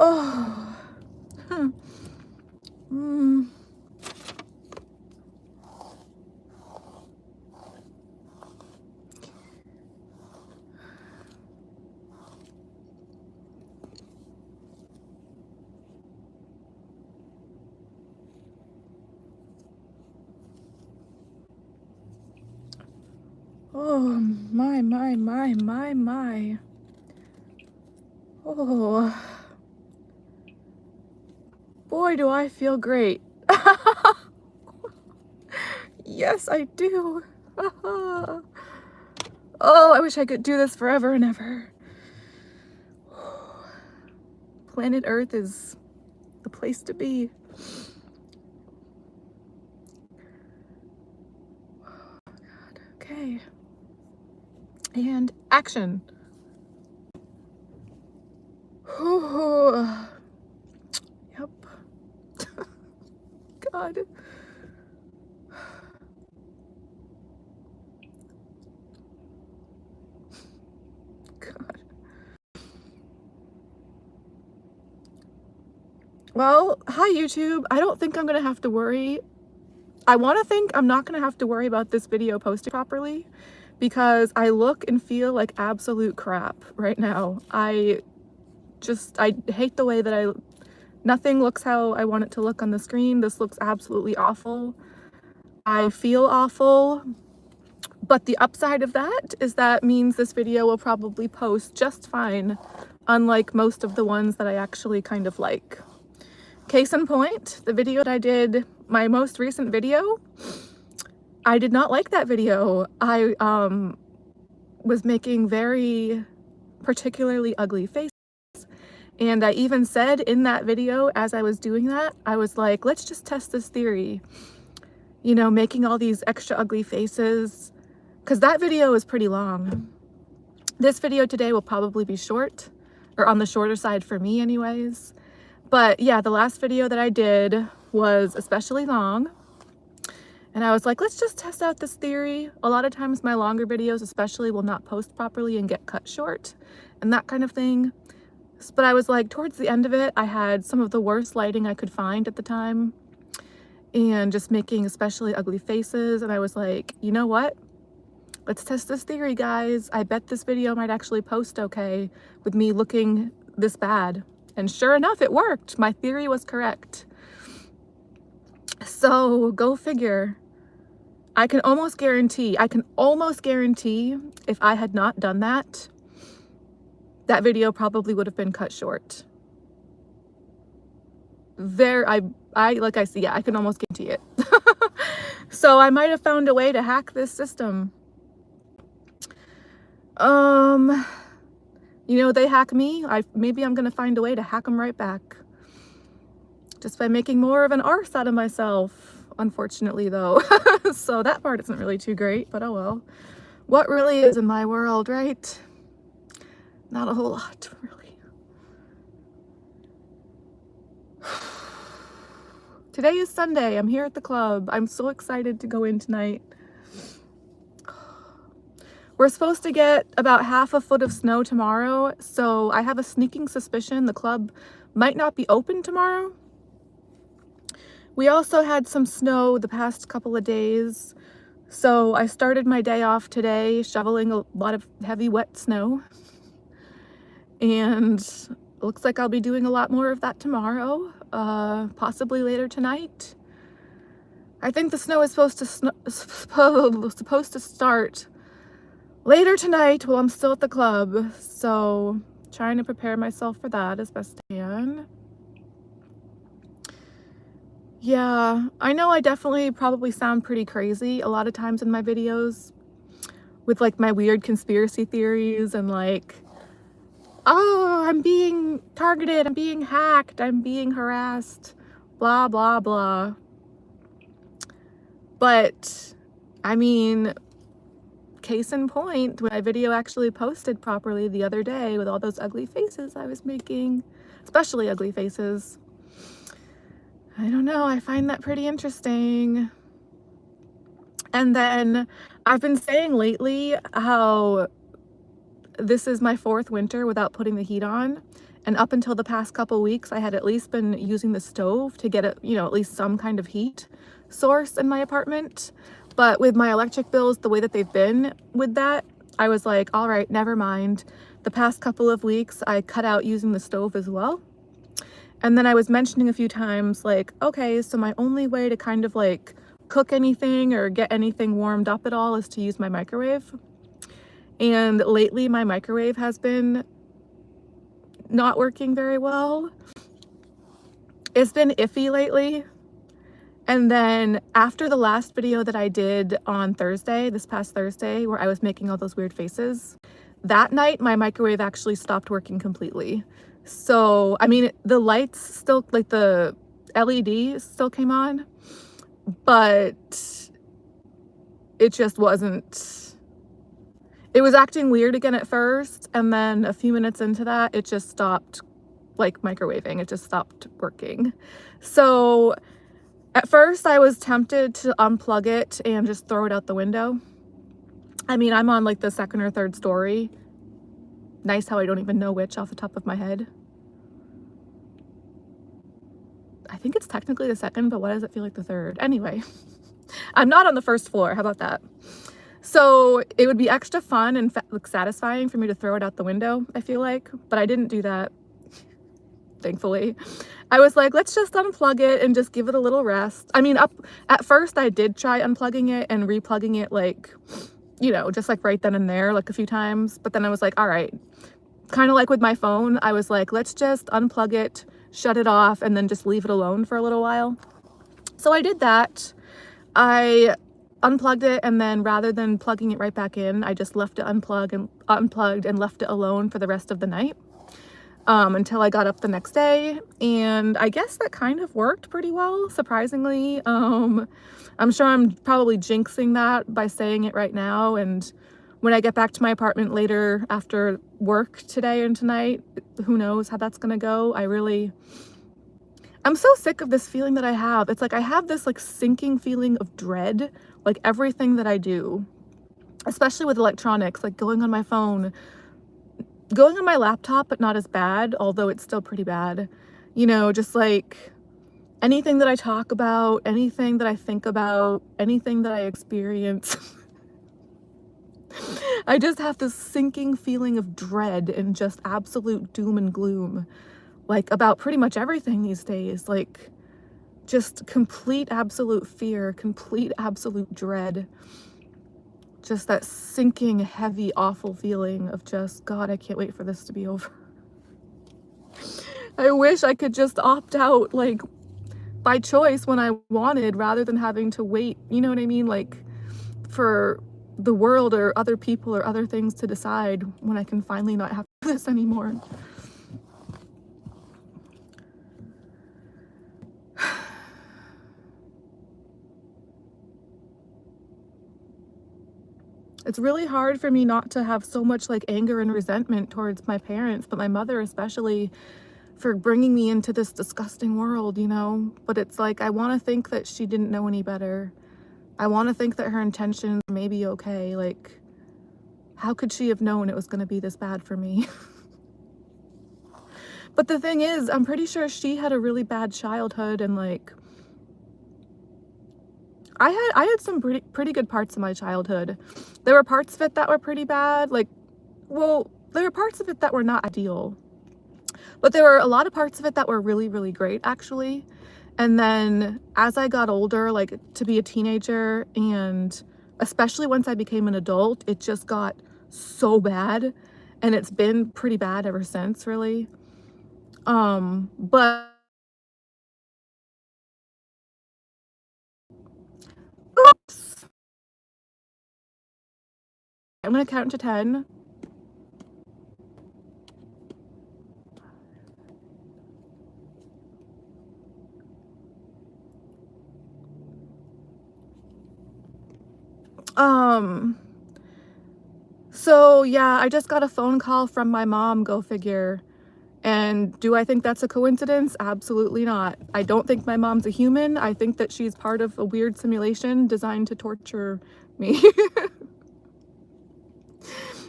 Oh. Mm. Oh, my. Oh, boy, do I feel great. Yes, I do. Oh, I wish I could do this forever and ever. Planet Earth is the place to be. Oh, God. Okay. And action. Oh, yep. God. God. Well, hi YouTube. I don't think I'm gonna have to worry. I want to think I'm not gonna have to worry about this video posted properly because I look and feel like absolute crap right now. I hate the way that nothing looks how I want it to look on the screen. This looks absolutely awful. I feel awful. But the upside of that is that means this video will probably post just fine, unlike most of the ones that I actually kind of like. Case in point, the video that I did, my most recent video, I did not like that video. I was making very particularly ugly faces. And I even said in that video, as I was doing that, I was like, let's just test this theory. You know, making all these extra ugly faces. Because that video is pretty long. This video today will probably be short, or on the shorter side for me anyways. But yeah, the last video that I did was especially long. And I was like, let's just test out this theory. A lot of times my longer videos especially will not post properly and get cut short and that kind of thing. But I was like, towards the end of it, I had some of the worst lighting I could find at the time and just making especially ugly faces. And I was like, you know what? Let's test this theory, guys. I bet this video might actually post okay with me looking this bad. And sure enough, it worked. My theory was correct. So go figure. I can almost guarantee if I had not done that, that video probably would have been cut short. I can almost guarantee it. So I might have found a way to hack this system. You know, they hack me. Maybe I'm gonna find a way to hack them right back. Just by making more of an arse out of myself, unfortunately though. So that part isn't really too great, but oh well. What really is in my world, right? Not a whole lot, really. Today is Sunday. I'm here at the club. I'm so excited to go in tonight. We're supposed to get about half a foot of snow tomorrow, so I have a sneaking suspicion the club might not be open tomorrow. We also had some snow the past couple of days, so I started my day off today shoveling a lot of heavy wet snow. And it looks like I'll be doing a lot more of that tomorrow, possibly later tonight. I think the snow is supposed to start later tonight while I'm still at the club, so trying to prepare myself for that as best I can. Yeah, I know I definitely probably sound pretty crazy a lot of times in my videos with like my weird conspiracy theories and like, oh, I'm being targeted, I'm being hacked, I'm being harassed, blah, blah, blah. But, I mean, case in point, when my video actually posted properly the other day with all those ugly faces I was making, especially ugly faces, I don't know, I find that pretty interesting. And then I've been saying lately how this is my 4th winter without putting the heat on, And up until the past couple weeks, I had at least been using the stove to get at least some kind of heat source in my apartment. But with my electric bills, the way that they've been with that, I was like, all right, never mind. The past couple of weeks, I cut out using the stove as well. And then I was mentioning a few times, like, okay, so my only way to kind of like cook anything or get anything warmed up at all is to use my microwave. And lately my microwave has been not working very well. It's been iffy lately. And then after the last video that I did on Thursday, this past Thursday, where I was making all those weird faces, that night my microwave actually stopped working completely. So, I mean, the lights still, like the LED still came on, but it just wasn't, it was acting weird again at first. And then a few minutes into that, it just stopped like microwaving. It just stopped working. So at first I was tempted to unplug it and just throw it out the window. I mean, I'm on like the second or third story. Nice how I don't even know which off the top of my head. I think it's technically the second, but why does it feel like the third? Anyway, I'm not on the first floor. How about that? So it would be extra fun and satisfying for me to throw it out the window, I feel like, but I didn't do that, thankfully. I was like, let's just unplug it and just give it a little rest. I mean, at first I did try unplugging it and replugging it, like, just like right then and there, like a few times. But then I was like, all right, kind of like with my phone, I was like, let's just unplug it, shut it off, and then just leave it alone for a little while. So I did that. I unplugged it, and then rather than plugging it right back in, I just left it unplugged and left it alone for the rest of the night. Until I got up the next day, and I guess that kind of worked pretty well, surprisingly. I'm sure I'm probably jinxing that by saying it right now, and when I get back to my apartment later after work today and tonight, who knows how that's gonna go. I'm so sick of this feeling that I have. It's like I have this like sinking feeling of dread, like everything that I do, especially with electronics, like going on my phone, going on my laptop, but not as bad, although it's still pretty bad. Just like anything that I talk about, anything that I think about, anything that I experience. I just have this sinking feeling of dread and just absolute doom and gloom, like about pretty much everything these days. Like just complete absolute fear, complete absolute dread. Just that sinking, heavy, awful feeling of just, God, I can't wait for this to be over. I wish I could just opt out, like, by choice when I wanted, rather than having to wait, you know what I mean? Like, for the world or other people or other things to decide when I can finally not have to do this anymore. It's really hard for me not to have so much like anger and resentment towards my parents, but my mother especially, for bringing me into this disgusting world, But it's like, I want to think that she didn't know any better. I want to think that her intentions may be okay. Like, how could she have known it was going to be this bad for me? But the thing is, I'm pretty sure she had a really bad childhood, and like, I had some pretty good parts of my childhood. There were parts of it that were pretty bad. Like, well, there were parts of it that were not ideal, but there were a lot of parts of it that were really, really great, actually. And then as I got older, like to be a teenager, and especially once I became an adult, it just got so bad, and it's been pretty bad ever since, really. But oops, I'm gonna count to 10. So yeah, I just got a phone call from my mom, go figure. And do I think that's a coincidence? Absolutely not. I don't think my mom's a human. I think that she's part of a weird simulation designed to torture me.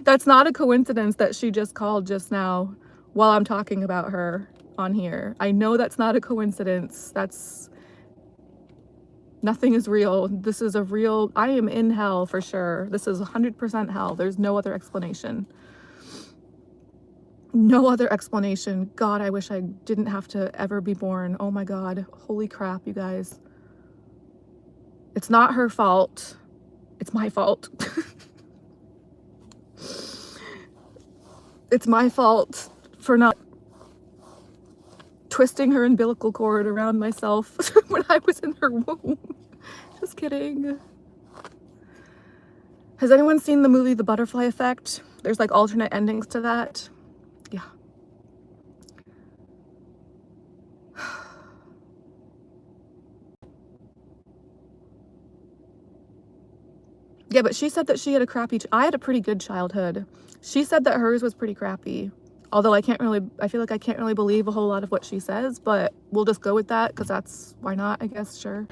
That's not a coincidence that she just called just now while I'm talking about her on here. I know that's not a coincidence. Nothing is real. This is a real, I am in hell for sure. This is 100% hell. There's no other explanation. No other explanation. God, I wish I didn't have to ever be born. Oh my God. Holy crap, you guys. It's not her fault. It's my fault. It's my fault for not twisting her umbilical cord around myself when I was in her womb. Just kidding. Has anyone seen the movie The Butterfly Effect? There's like alternate endings to that. Yeah. Yeah, but she said that she had a crappy, I had a pretty good childhood. She said that hers was pretty crappy. Although I feel like I can't really believe a whole lot of what she says, but we'll just go with that because that's, why not, I guess, sure.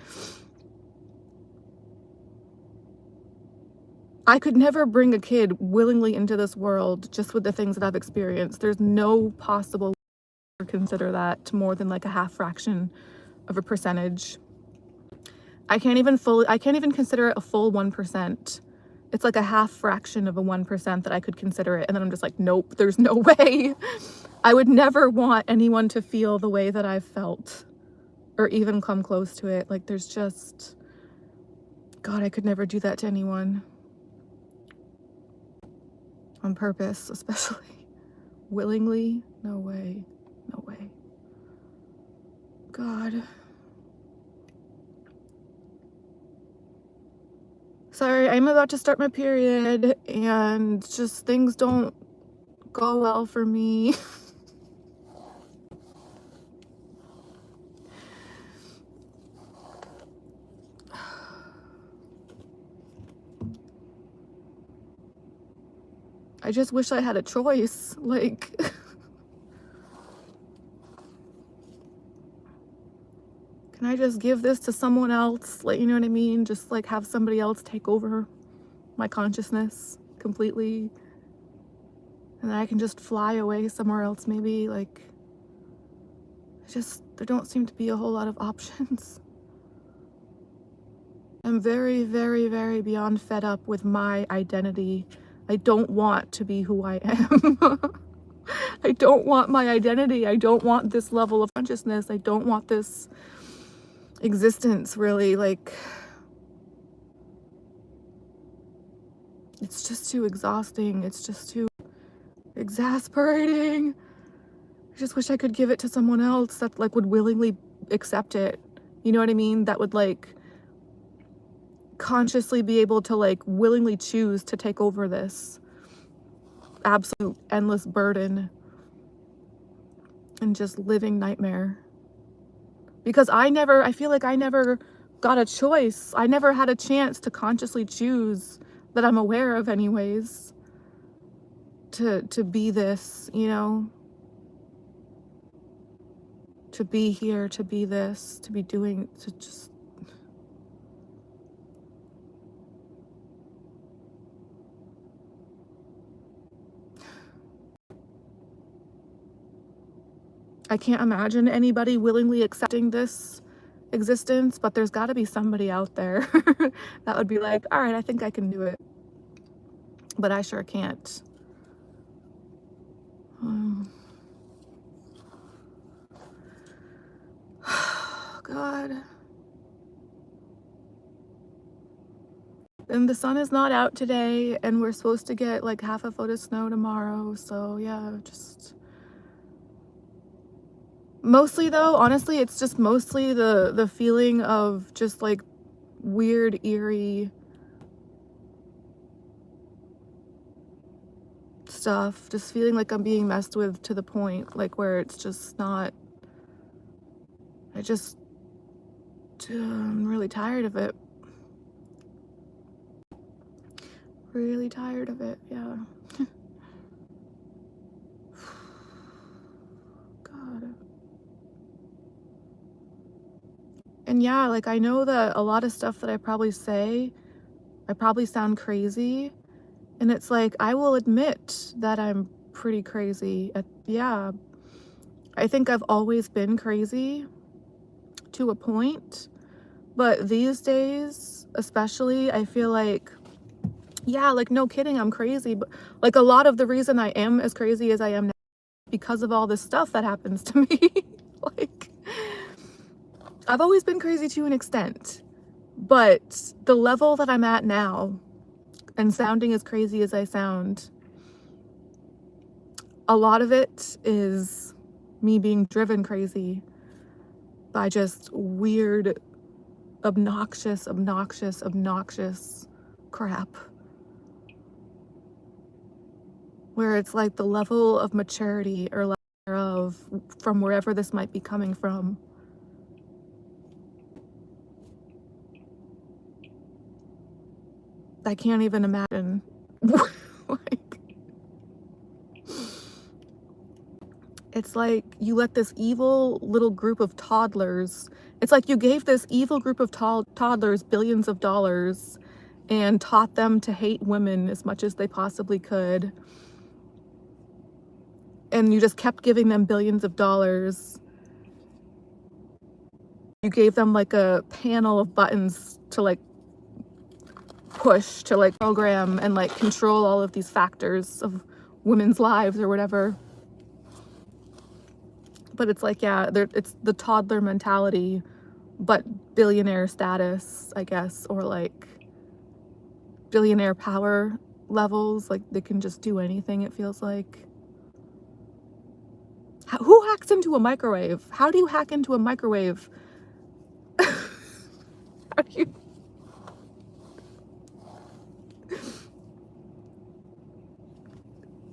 I could never bring a kid willingly into this world just with the things that I've experienced. There's no possible way to consider that more than like a half fraction of a percentage. I can't even consider it a full 1%. It's like a half fraction of a 1% that I could consider it. And then I'm just like, nope, there's no way. I would never want anyone to feel the way that I've felt or even come close to it. Like there's just, God, I could never do that to anyone. On purpose, especially. Willingly? No way. No way. God. Sorry, I'm about to start my period and just things don't go well for me. I just wish I had a choice. Like, can I just give this to someone else? Like, you know what I mean? Just like have somebody else take over my consciousness completely. And then I can just fly away somewhere else maybe. Like, there don't seem to be a whole lot of options. I'm very, very, very beyond fed up with my identity. I don't want to be who I am. I don't want my identity. I don't want this level of consciousness. I don't want this existence, really. Like, it's just too exhausting. It's just too exasperating. I just wish I could give it to someone else that like would willingly accept it. You know what I mean? That would like consciously be able to like willingly choose to take over this absolute endless burden and just living nightmare. Because I feel like I never got a choice. I never had a chance to consciously choose, that I'm aware of anyways, to be this, you know, to be here, to be this, to be doing, to just, I can't imagine anybody willingly accepting this existence, but there's got to be somebody out there that would be like, all right, I think I can do it. But I sure can't. God. And the sun is not out today, and we're supposed to get like half a foot of snow tomorrow. So yeah, just mostly though, honestly, it's just mostly the feeling of just like weird, eerie stuff. Just feeling like I'm being messed with to the point like where it's just not, I'm really tired of it. Really tired of it, yeah. God. And yeah, like I know that a lot of stuff that I probably say, I probably sound crazy. And it's like, I will admit that I'm pretty crazy. Yeah, I think I've always been crazy to a point, but these days, especially, I feel like, yeah, like, no kidding, I'm crazy, but, like, a lot of the reason I am as crazy as I am now because of all this stuff that happens to me. Like, I've always been crazy to an extent, but the level that I'm at now, and sounding as crazy as I sound, a lot of it is me being driven crazy by just weird, obnoxious crap. Where it's like the level of maturity or lack thereof from wherever this might be coming from. I can't even imagine. Like, it's like you let this evil little group of toddlers, it's like you gave this evil group of toddlers billions of dollars and taught them to hate women as much as they possibly could. And you just kept giving them billions of dollars. You gave them like a panel of buttons to like push to like program and like control all of these factors of women's lives or whatever. But it's like, yeah, it's the toddler mentality, but billionaire status, I guess, or like billionaire power levels. Like they can just do anything, it feels like. Who hacks into a microwave? How do you hack into a microwave? How do you...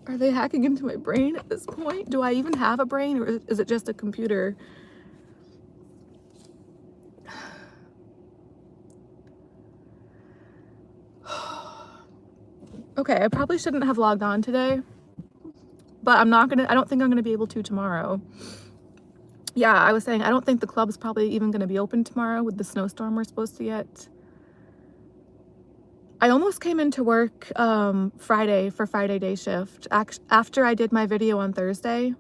Are they hacking into my brain at this point? Do I even have a brain, or is it just a computer? Okay, I probably shouldn't have logged on today, but I don't think I'm gonna be able to tomorrow. Yeah, I was saying, I don't think the club's probably even gonna be open tomorrow with the snowstorm we're supposed to get. I almost came into work Friday for Friday day shift. After I did my video on Thursday,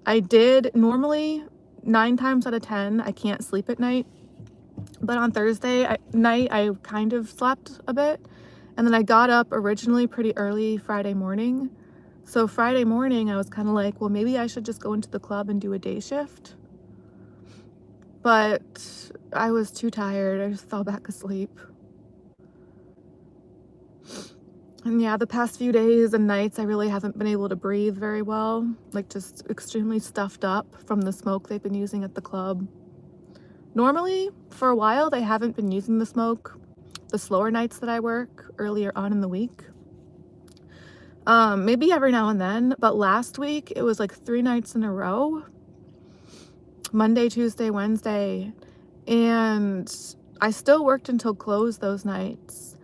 I did normally 9 times out of 10, I can't sleep at night. But on Thursday night, I kind of slept a bit. And then I got up originally pretty early Friday morning. So Friday morning, I was kind of like, well, maybe I should just go into the club and do a day shift. But I was too tired. I just fell back asleep. And yeah, the past few days and nights, I really haven't been able to breathe very well. Like just extremely stuffed up from the smoke they've been using at the club. Normally, for a while, they haven't been using the smoke the slower nights that I work earlier on in the week. Maybe every now and then, but last week it was like 3 nights in a row. Monday, Tuesday, Wednesday. And I still worked until close those nights.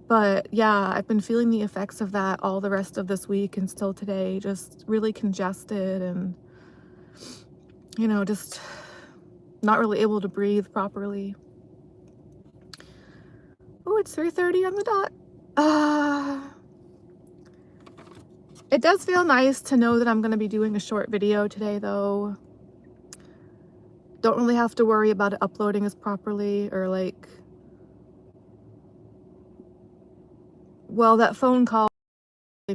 But yeah, I've been feeling the effects of that all the rest of this week and still today, just really congested and, you know, just not really able to breathe properly. Oh, it's 3:30 on the dot. It does feel nice to know that I'm going to be doing a short video today, though. Don't really have to worry about it uploading as properly or like... Well, that phone call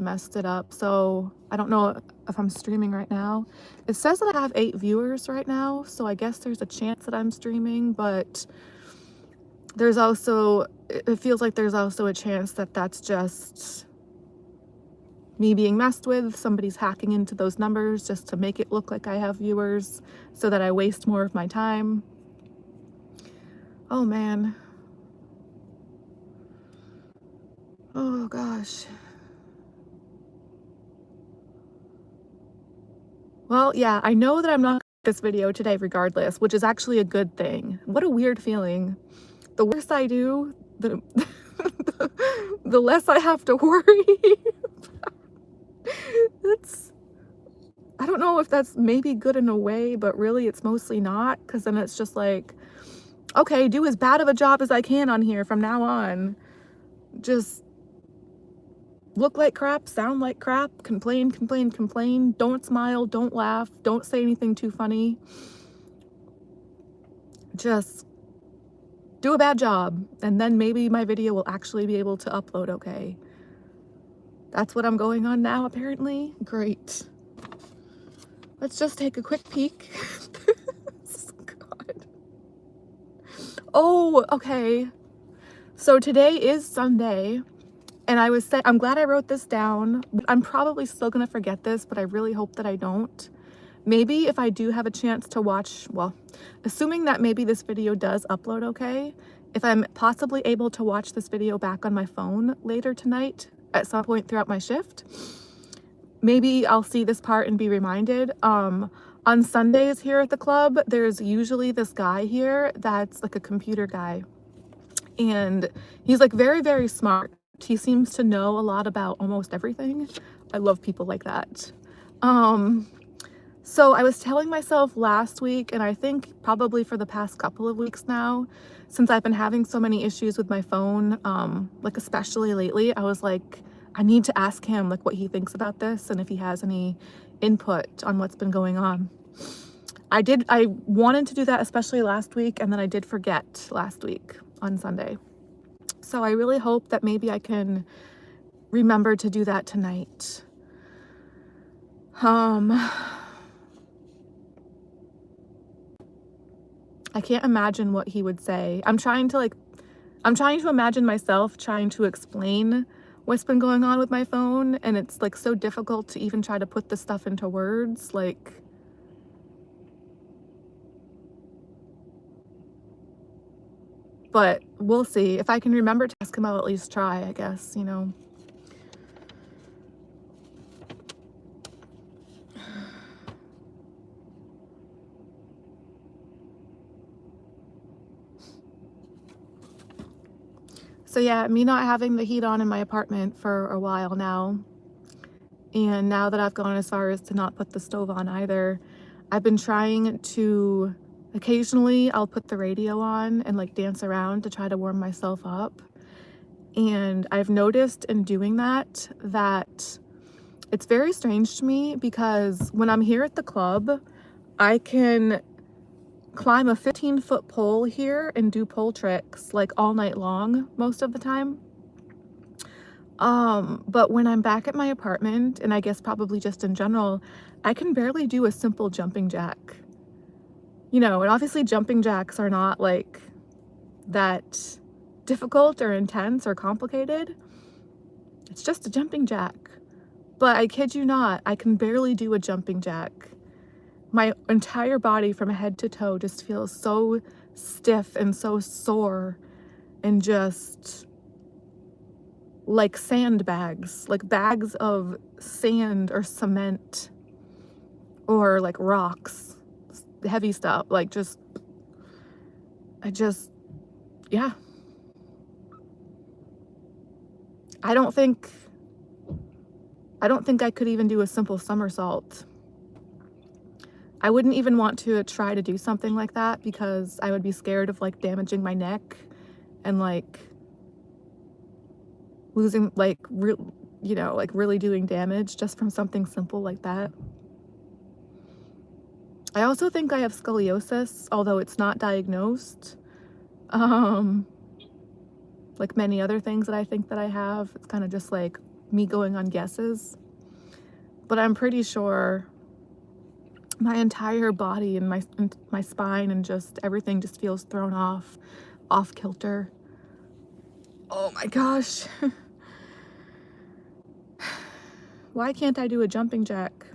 messed it up, so I don't know if I'm streaming right now. It says that I have 8 viewers right now, so I guess there's a chance that I'm streaming, but there's also, it feels like there's also a chance that that's just me being messed with. Somebody's hacking into those numbers just to make it look like I have viewers so that I waste more of my time. Oh man. Oh gosh. Well, yeah, I know that I'm not this video today regardless, which is actually a good thing. What a weird feeling. The worse I do, the the less I have to worry. I don't know if that's maybe good in a way, but really it's mostly not, because then it's just like, okay, do as bad of a job as I can on here from now on. Just look like crap, sound like crap, complain, complain, complain, don't smile, don't laugh, don't say anything too funny. Just do a bad job, and then maybe my video will actually be able to upload okay. That's what I'm going on now, apparently. Great. Let's just take a quick peek. God. Oh, okay. So today is Sunday, and I'm glad I wrote this down. I'm probably still gonna forget this, but I really hope that I don't. Maybe if I do have a chance to watch, well, assuming that maybe this video does upload okay, if I'm possibly able to watch this video back on my phone later tonight at some point throughout my shift, maybe I'll see this part and be reminded. On Sundays here at the club, there's usually this guy here that's like a computer guy, and he's like very, very smart. He seems to know a lot about almost everything. I love people like that. So I was telling myself last week, and I think probably for the past couple of weeks now, since I've been having so many issues with my phone, like especially lately, I was like, I need to ask him like what he thinks about this and if he has any input on what's been going on. I wanted to do that especially last week, and then I did forget last week on Sunday. So I really hope that maybe I can remember to do that tonight. I can't imagine what he would say. I'm trying to imagine myself trying to explain what's been going on with my phone, and it's like so difficult to even try to put this stuff into words, like, but we'll see. If I can remember to ask him, I'll at least try, I guess, you know. So yeah, me not having the heat on in my apartment for a while now, and now that I've gone as far as to not put the stove on either, I've been trying to, occasionally I'll put the radio on and like dance around to try to warm myself up. And I've noticed in doing that it's very strange to me, because when I'm here at the club, I can climb a 15-foot pole here and do pole tricks like all night long most of the time. But when I'm back at my apartment, and I guess probably just in general, I can barely do a simple jumping jack. You know, and obviously jumping jacks are not like that difficult or intense or complicated. It's just a jumping jack. But I kid you not, I can barely do a jumping jack. My entire body from head to toe just feels so stiff and so sore, and just like sandbags, like bags of sand or cement or like rocks, heavy stuff, like yeah. I don't think I could even do a simple somersault. I wouldn't even want to try to do something like that, because I would be scared of like damaging my neck and like losing, like, you know, like really doing damage just from something simple like that. I also think I have scoliosis, although it's not diagnosed. Like many other things that I think that I have, it's kind of just like me going on guesses. But I'm pretty sure my entire body and my spine and just everything just feels thrown off kilter. Oh my gosh. Why can't I do a jumping jack?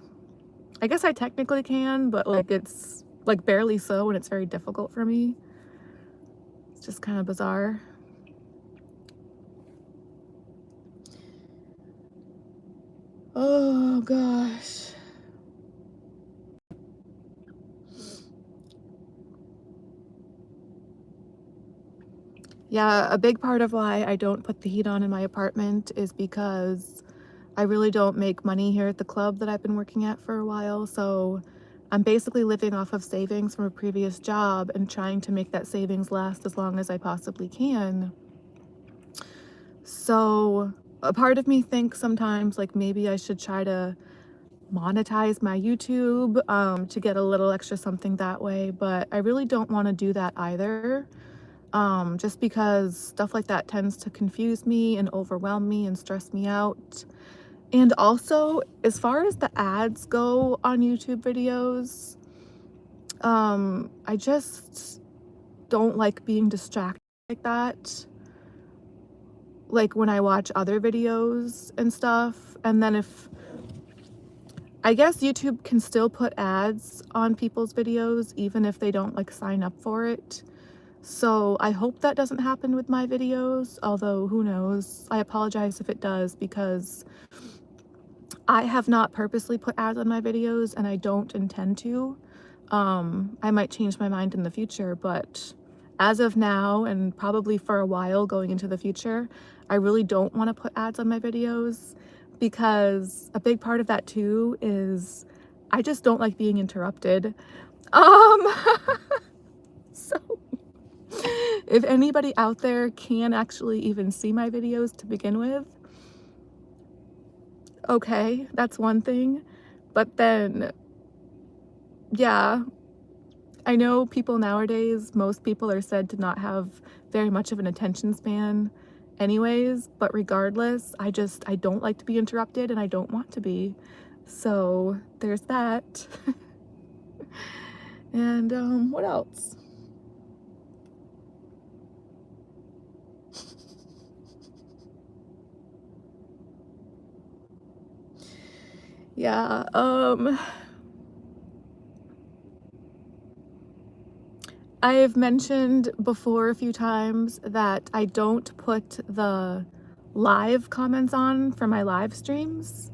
I guess I technically can, but like it's like barely so, and it's very difficult for me. It's just kind of bizarre. Oh gosh. Yeah, a big part of why I don't put the heat on in my apartment is because I really don't make money here at the club that I've been working at for a while. So I'm basically living off of savings from a previous job and trying to make that savings last as long as I possibly can. So a part of me thinks sometimes like maybe I should try to monetize my YouTube to get a little extra something that way, but I really don't want to do that either. Just because stuff like that tends to confuse me and overwhelm me and stress me out. And also, as far as the ads go on YouTube videos, I just don't like being distracted like that. Like when I watch other videos and stuff, and then I guess YouTube can still put ads on people's videos even if they don't like sign up for it. So I hope that doesn't happen with my videos, although who knows. I apologize if it does because I have not purposely put ads on my videos and I don't intend to. I might change my mind in the future, but as of now and probably for a while going into the future, I really don't want to put ads on my videos because a big part of that too is I just don't like being interrupted. Um, so if anybody out there can actually even see my videos to begin with, okay, that's one thing. But then, yeah, I know people nowadays, most people are said to not have very much of an attention span anyways, but regardless, I don't like to be interrupted and I don't want to be. So there's that. And what else? Yeah, I've mentioned before a few times that I don't put the live comments on for my live streams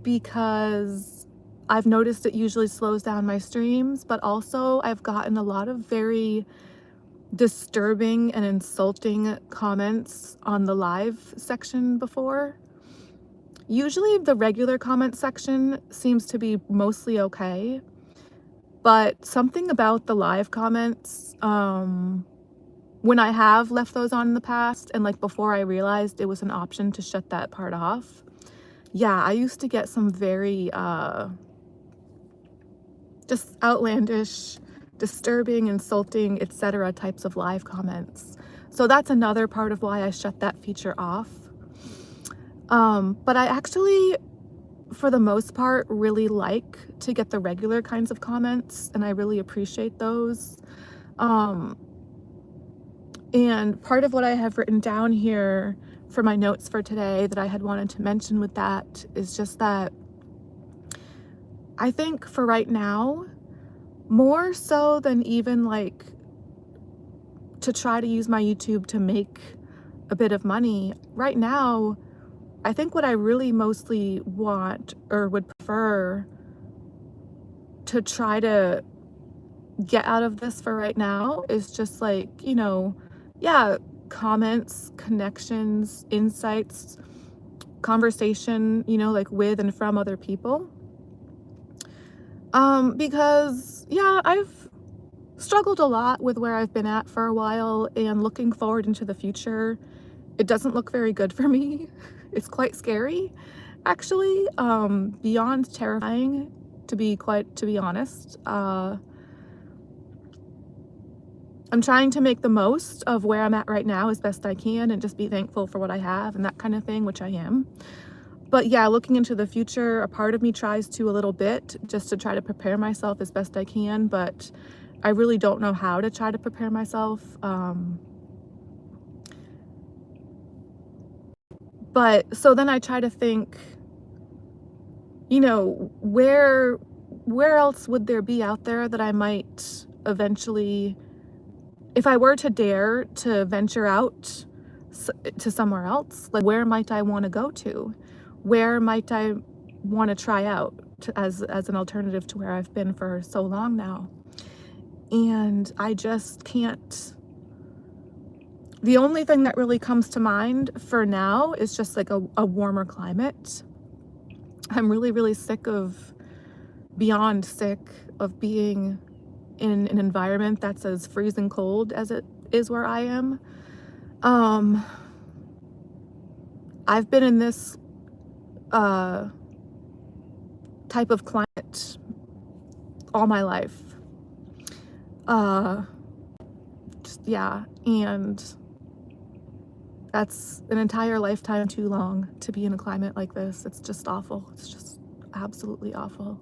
because I've noticed it usually slows down my streams, but also I've gotten a lot of very disturbing and insulting comments on the live section before. Usually the regular comment section seems to be mostly okay, but something about the live comments, when I have left those on in the past and like before I realized it was an option to shut that part off, yeah, I used to get some very just outlandish, disturbing, insulting, etc. types of live comments. So that's another part of why I shut that feature off. But I actually, for the most part, really like to get the regular kinds of comments, and I really appreciate those. And part of what I have written down here for my notes for today that I had wanted to mention with that is just that I think for right now, more so than even like to try to use my YouTube to make a bit of money, right now, I think what I really mostly want or would prefer to try to get out of this for right now is just like, yeah, comments, connections, insights, conversation, like with and from other people. Because yeah, I've struggled a lot with where I've been at for a while, and looking forward into the future, it doesn't look very good for me. It's quite scary, actually, beyond terrifying, to be honest. I'm trying to make the most of where I'm at right now as best I can and just be thankful for what I have and that kind of thing, which I am. But yeah, looking into the future, a part of me tries to a little bit just to try to prepare myself as best I can, but I really don't know how to try to prepare myself. But so then I try to think, where else would there be out there that I might eventually, if I were to dare to venture out to somewhere else, like where might I want to go to? Where might I want to try out as an alternative to where I've been for so long now? And I just can't. The only thing that really comes to mind for now is just like a warmer climate. I'm really, really beyond sick of being in an environment that's as freezing cold as it is where I am. I've been in this type of climate all my life. Yeah, and that's an entire lifetime too long to be in a climate like this. It's just awful. It's just absolutely awful.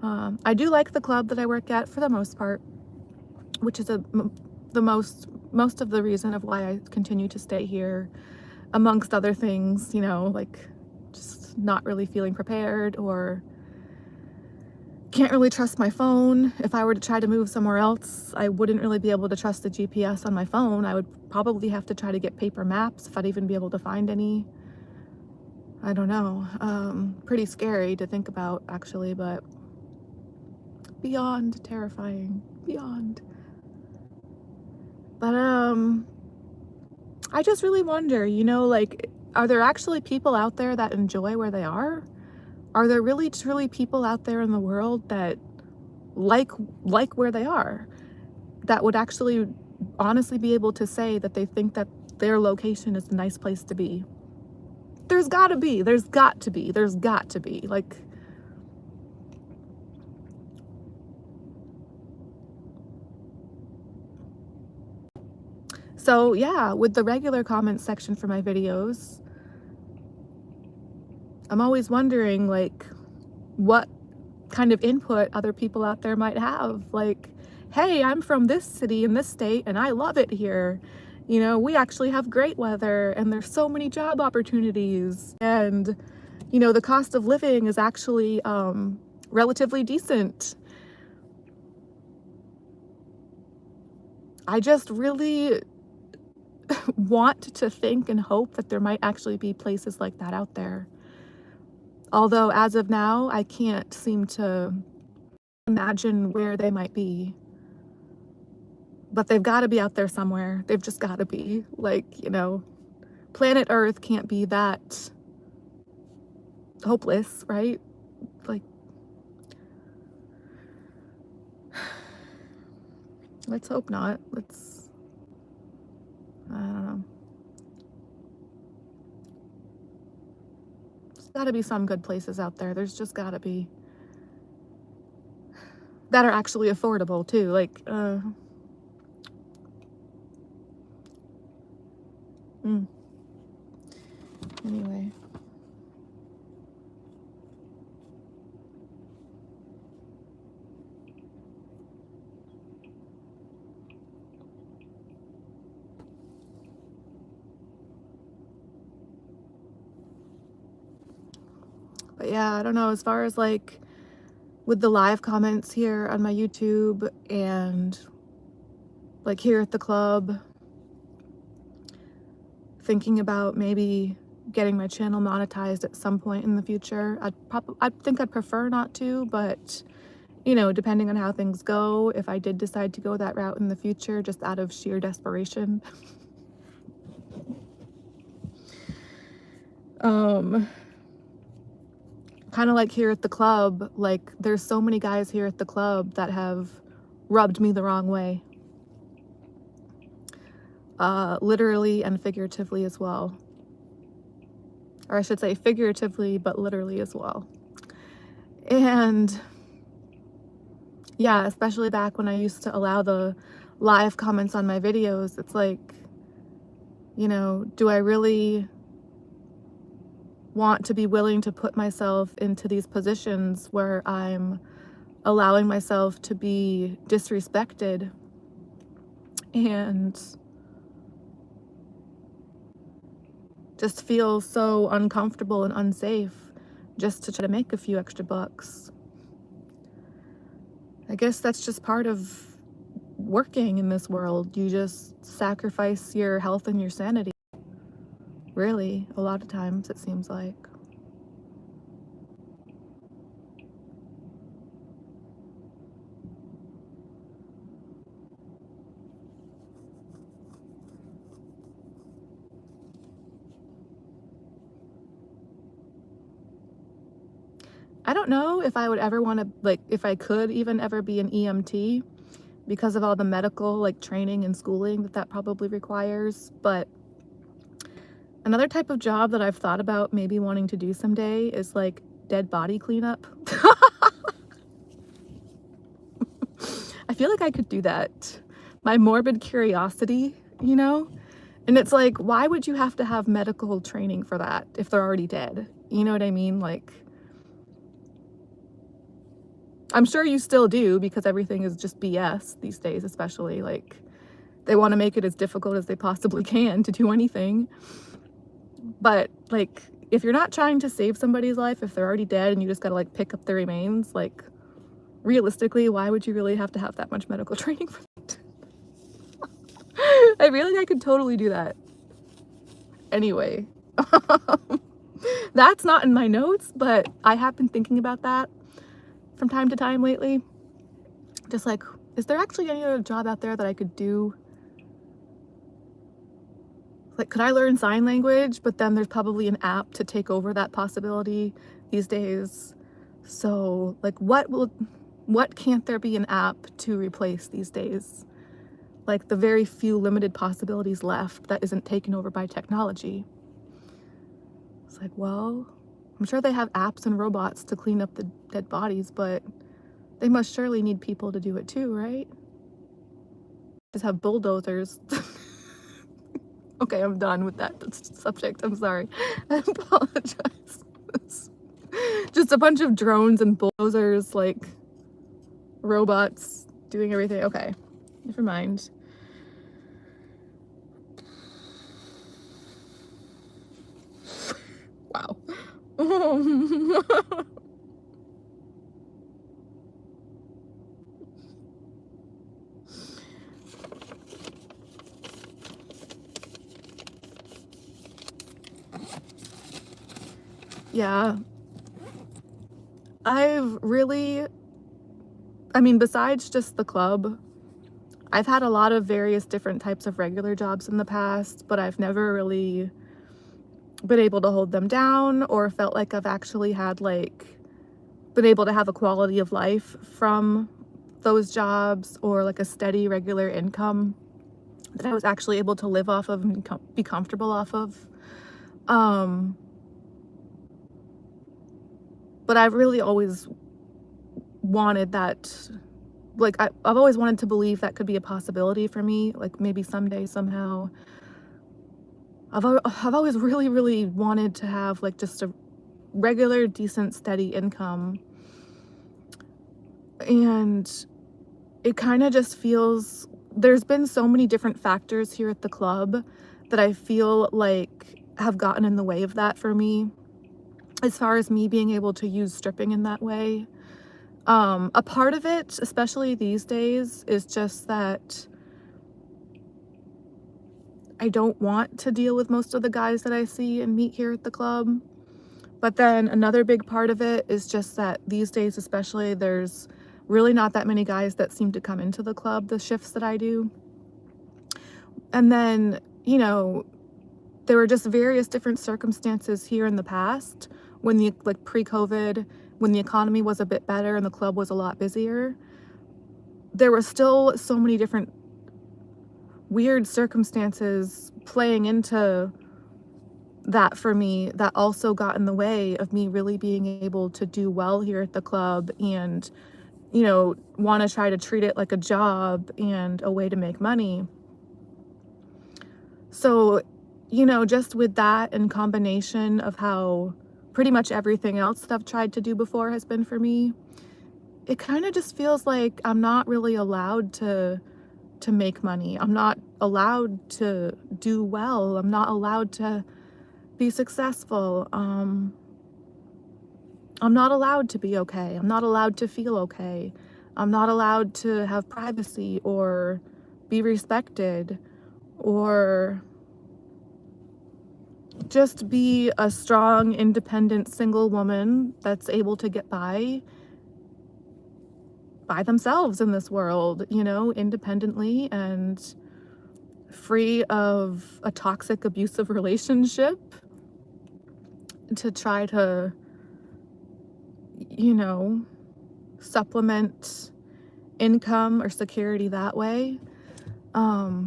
I do like the club that I work at for the most part, which is most of the reason of why I continue to stay here, amongst other things, you know, like just not really feeling prepared, or can't really trust my phone. If I were to try to move somewhere else, I wouldn't really be able to trust the GPS on my phone. I would probably have to try to get paper maps if I'd even be able to find any. I don't know. Pretty scary to think about, actually, but beyond terrifying. Beyond. But I just really wonder, you know, like, are there actually people out there that enjoy where they are? Are there really truly people out there in the world that like where they are, that would actually honestly be able to say that they think that their location is a nice place to be? There's got to be. Like, so yeah, with the regular comment section for my videos, I'm always wondering, like, what kind of input other people out there might have. Like, hey, I'm from this city in this state and I love it here. You know, we actually have great weather and there's so many job opportunities. And, you know, the cost of living is actually relatively decent. I just really want to think and hope that there might actually be places like that out there. Although as of now, I can't seem to imagine where they might be. But they've got to be out there somewhere. They've just got to be. Like, you know, planet Earth can't be that hopeless, right? Like, let's hope not. I don't know. There's got to be some good places out there. There's just got to be. That are actually affordable, too. Like, Anyway. But yeah, I don't know, as far as like with the live comments here on my YouTube and like here at the club, thinking about maybe getting my channel monetized at some point in the future. I think I'd prefer not to, but you know, depending on how things go, if I did decide to go that route in the future, just out of sheer desperation. Kind of like here at the club, like there's so many guys here at the club that have rubbed me the wrong way. Literally and figuratively as well. Or I should say figuratively, but literally as well. And yeah, especially back when I used to allow the live comments on my videos, it's like, you know, do I really want to be willing to put myself into these positions where I'm allowing myself to be disrespected and just feel so uncomfortable and unsafe just to try to make a few extra bucks? I guess that's just part of working in this world. You just sacrifice your health and your sanity. Really, a lot of times it seems like. I don't know if I would ever want to, like, if I could even ever be an EMT because of all the medical, like, training and schooling that probably requires, but Another type of job that I've thought about maybe wanting to do someday is like dead body cleanup. I feel like I could do that. My morbid curiosity, you know? And it's like, why would you have to have medical training for that if they're already dead? You know what I mean? Like, I'm sure you still do because everything is just BS these days, especially. Like, they want to make it as difficult as they possibly can to do anything. But, like, if you're not trying to save somebody's life, if they're already dead and you just gotta, like, pick up their remains, like, realistically, why would you really have to have that much medical training for that? I feel like I could totally do that. Anyway, that's not in my notes, but I have been thinking about that from time to time lately. Just like, is there actually any other job out there that I could do? Like, could I learn sign language? But then there's probably an app to take over that possibility these days. So, like, what can't there be an app to replace these days? Like, the very few limited possibilities left that isn't taken over by technology. It's like, well, I'm sure they have apps and robots to clean up the dead bodies, but they must surely need people to do it too, right? Just have bulldozers. Okay, I'm done with that subject. I'm sorry. I apologize. Just a bunch of drones and bulldozers, like robots doing everything. Okay, never mind. Wow. Yeah. I mean, besides just the club, I've had a lot of various different types of regular jobs in the past, but I've never really been able to hold them down or felt like I've actually had like been able to have a quality of life from those jobs or like a steady regular income that I was actually able to live off of and be comfortable off of. But I've really always wanted that, like I've always wanted to believe that could be a possibility for me, like maybe someday, somehow. I've always really wanted to have like just a regular, decent, steady income. And it kind of just feels, there's been so many different factors here at the club that I feel like have gotten in the way of that for me, as far as me being able to use stripping in that way. A part of it, especially these days, is just that I don't want to deal with most of the guys that I see and meet here at the club. But then another big part of it is just that these days especially, there's really not that many guys that seem to come into the club the shifts that I do. And then, you know, there were just various different circumstances here in the past when the, like pre-COVID, when the economy was a bit better and the club was a lot busier. There were still so many different weird circumstances playing into that for me that also got in the way of me really being able to do well here at the club and, you know, want to try to treat it like a job and a way to make money. So, you know, just with that in combination of how pretty much everything else that I've tried to do before has been for me, it kind of just feels like I'm not really allowed to make money. I'm not allowed to do well. I'm not allowed to be successful. I'm not allowed to be okay. I'm not allowed to feel okay. I'm not allowed to have privacy or be respected or just be a strong, independent, single woman that's able to get by themselves in this world, you know, independently and free of a toxic, abusive relationship to try to, you know, supplement income or security that way. I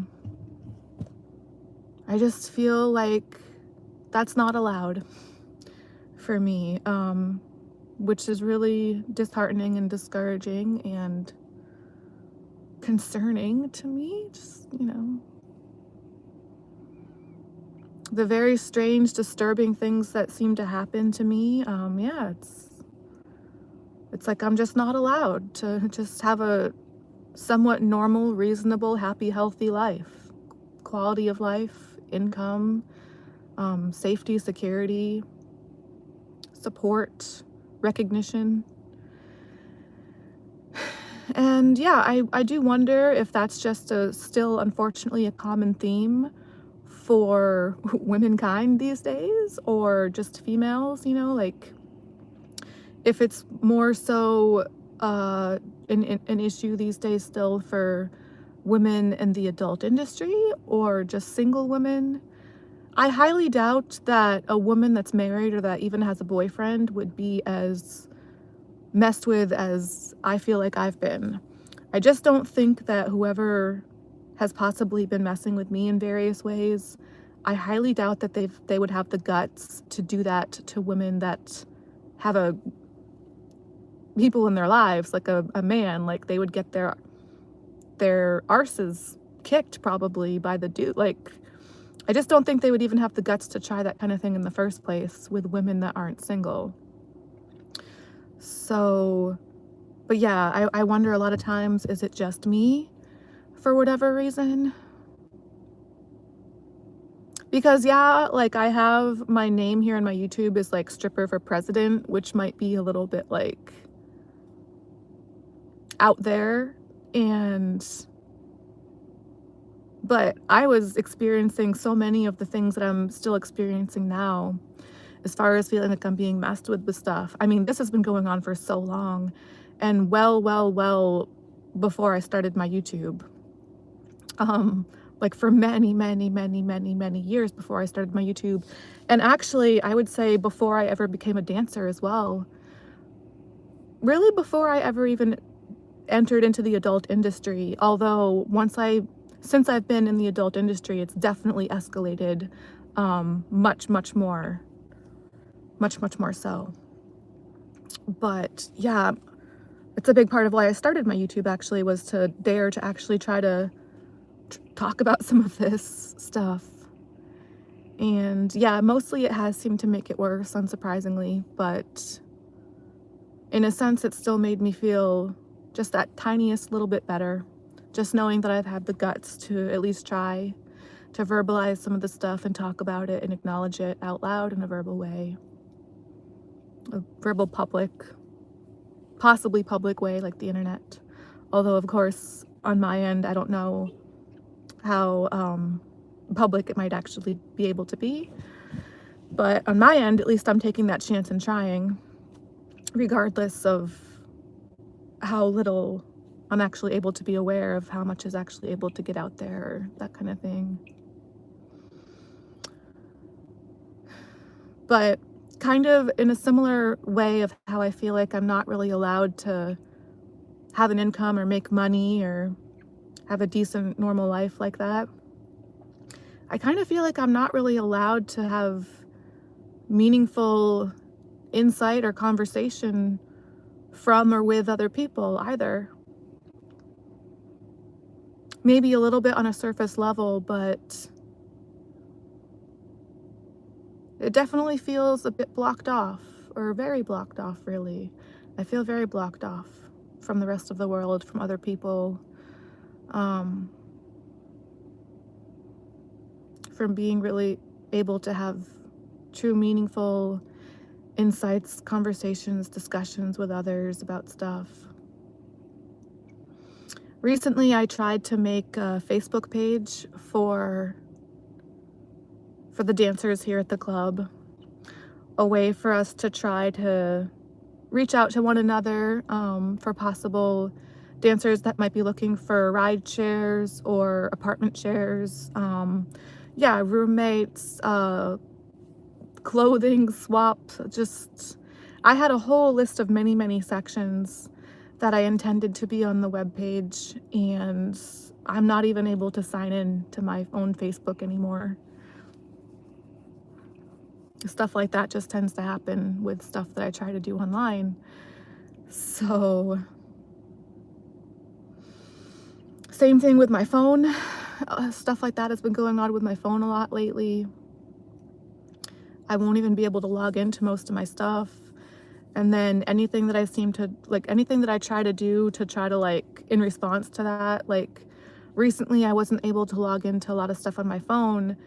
just feel like that's not allowed for me, which is really disheartening and discouraging and concerning to me. Just, the very strange, disturbing things that seem to happen to me. Yeah, it's like I'm just not allowed to just have a somewhat normal, reasonable, happy, healthy life. Quality of life, income, safety, security, support, recognition. And yeah, I do wonder if that's just still, unfortunately, a common theme for womankind these days, or just females, like if it's more so an issue these days still for women in the adult industry or just single women. I highly doubt that a woman that's married or that even has a boyfriend would be as messed with as I feel like I've been. I just don't think that whoever has possibly been messing with me in various ways, I highly doubt that they would have the guts to do that to women that have people in their lives, like a man. Like, they would get their arses kicked probably by the dude. Like, I just don't think they would even have the guts to try that kind of thing in the first place with women that aren't single. So, but yeah, I wonder a lot of times, is it just me for whatever reason? Because yeah, like, I have my name here in my YouTube is like stripper for president, which might be a little bit like out there, but I was experiencing so many of the things that I'm still experiencing now, as far as feeling like I'm being messed with stuff. I mean, this has been going on for so long, and well before I started my YouTube. Like, for many years before I started my YouTube. And actually, I would say before I ever became a dancer as well. Really before I ever even entered into the adult industry, although since I've been in the adult industry, it's definitely escalated much more so. But yeah, it's a big part of why I started my YouTube, actually, was to dare to actually try to talk about some of this stuff. And yeah, mostly it has seemed to make it worse, unsurprisingly, but in a sense, it still made me feel just that tiniest little bit better, just knowing that I've had the guts to at least try to verbalize some of the stuff and talk about it and acknowledge it out loud in a verbal way. A verbal possibly public way, like the internet. Although, of course, on my end, I don't know how public it might actually be able to be. But on my end, at least, I'm taking that chance and trying, regardless of how little I'm actually able to be aware of, how much is actually able to get out there, or that kind of thing. But kind of in a similar way of how I feel like I'm not really allowed to have an income or make money or have a decent normal life like that, I kind of feel like I'm not really allowed to have meaningful insight or conversation from or with other people either. Maybe a little bit on a surface level, but it definitely feels a bit blocked off, or very blocked off, really. I feel very blocked off from the rest of the world, from other people, from being really able to have true, meaningful insights, conversations, discussions with others about stuff. Recently, I tried to make a Facebook page for the dancers here at the club, a way for us to try to reach out to one another for possible dancers that might be looking for ride shares or apartment shares. Yeah, roommates, clothing swaps. Just, I had a whole list of many sections that I intended to be on the webpage, and I'm not even able to sign in to my own Facebook anymore. Stuff like that just tends to happen with stuff that I try to do online. So, same thing with my phone. Stuff like that has been going on with my phone a lot lately. I won't even be able to log into most of my stuff. And then anything that I seem to, like, anything that I try to do to try to, like, in response to that, like, recently I wasn't able to log into a lot of stuff on my phone,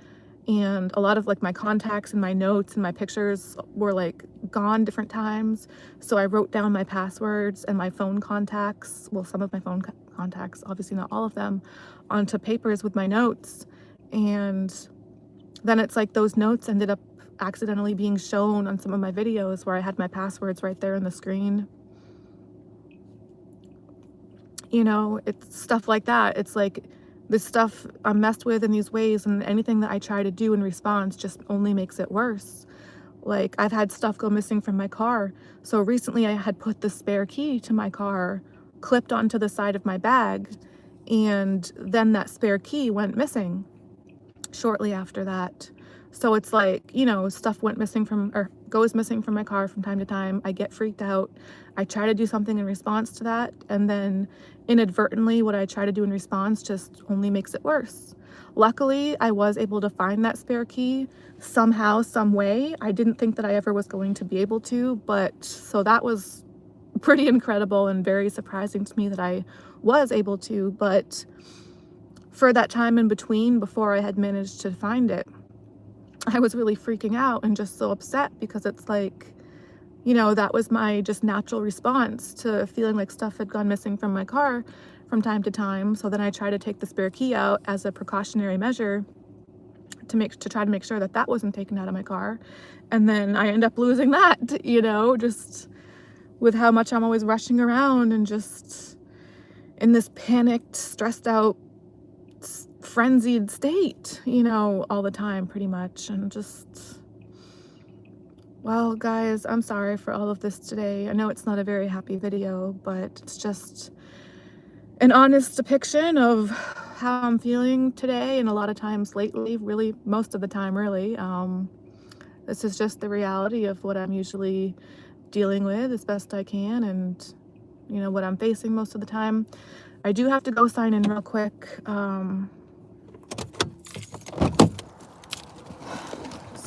and a lot of, like, my contacts and my notes and my pictures were, like, gone different times. So I wrote down my passwords and my phone contacts, well, some of my phone contacts, obviously not all of them, onto papers with my notes. And then it's like those notes ended up accidentally being shown on some of my videos where I had my passwords right there on the screen. You know, it's stuff like that. It's like this stuff I'm messed with in these ways, and anything that I try to do in response just only makes it worse. Like, I've had stuff go missing from my car. So recently I had put the spare key to my car clipped onto the side of my bag, and then that spare key went missing shortly after that. So it's like, you know, stuff went missing from, or goes missing from my car from time to time. I get freaked out. I try to do something in response to that, and then inadvertently what I try to do in response just only makes it worse. Luckily, I was able to find that spare key somehow, some way. I didn't think that I ever was going to be able to, but so that was pretty incredible and very surprising to me that I was able to. But for that time in between, before I had managed to find it, I was really freaking out and just so upset, because it's like, you know, that was my just natural response to feeling like stuff had gone missing from my car from time to time. So then I try to take the spare key out as a precautionary measure to try to make sure that that wasn't taken out of my car. And then I end up losing that, you know, just with how much I'm always rushing around and just in this panicked, stressed out, frenzied state, you know, all the time pretty much. And just, well, guys, I'm sorry for all of this today. I know it's not a very happy video, but it's just an honest depiction of how I'm feeling today, and a lot of times lately, really most of the time, really. This is just the reality of what I'm usually dealing with as best I can, and you know, what I'm facing most of the time. I do have to go sign in real quick. So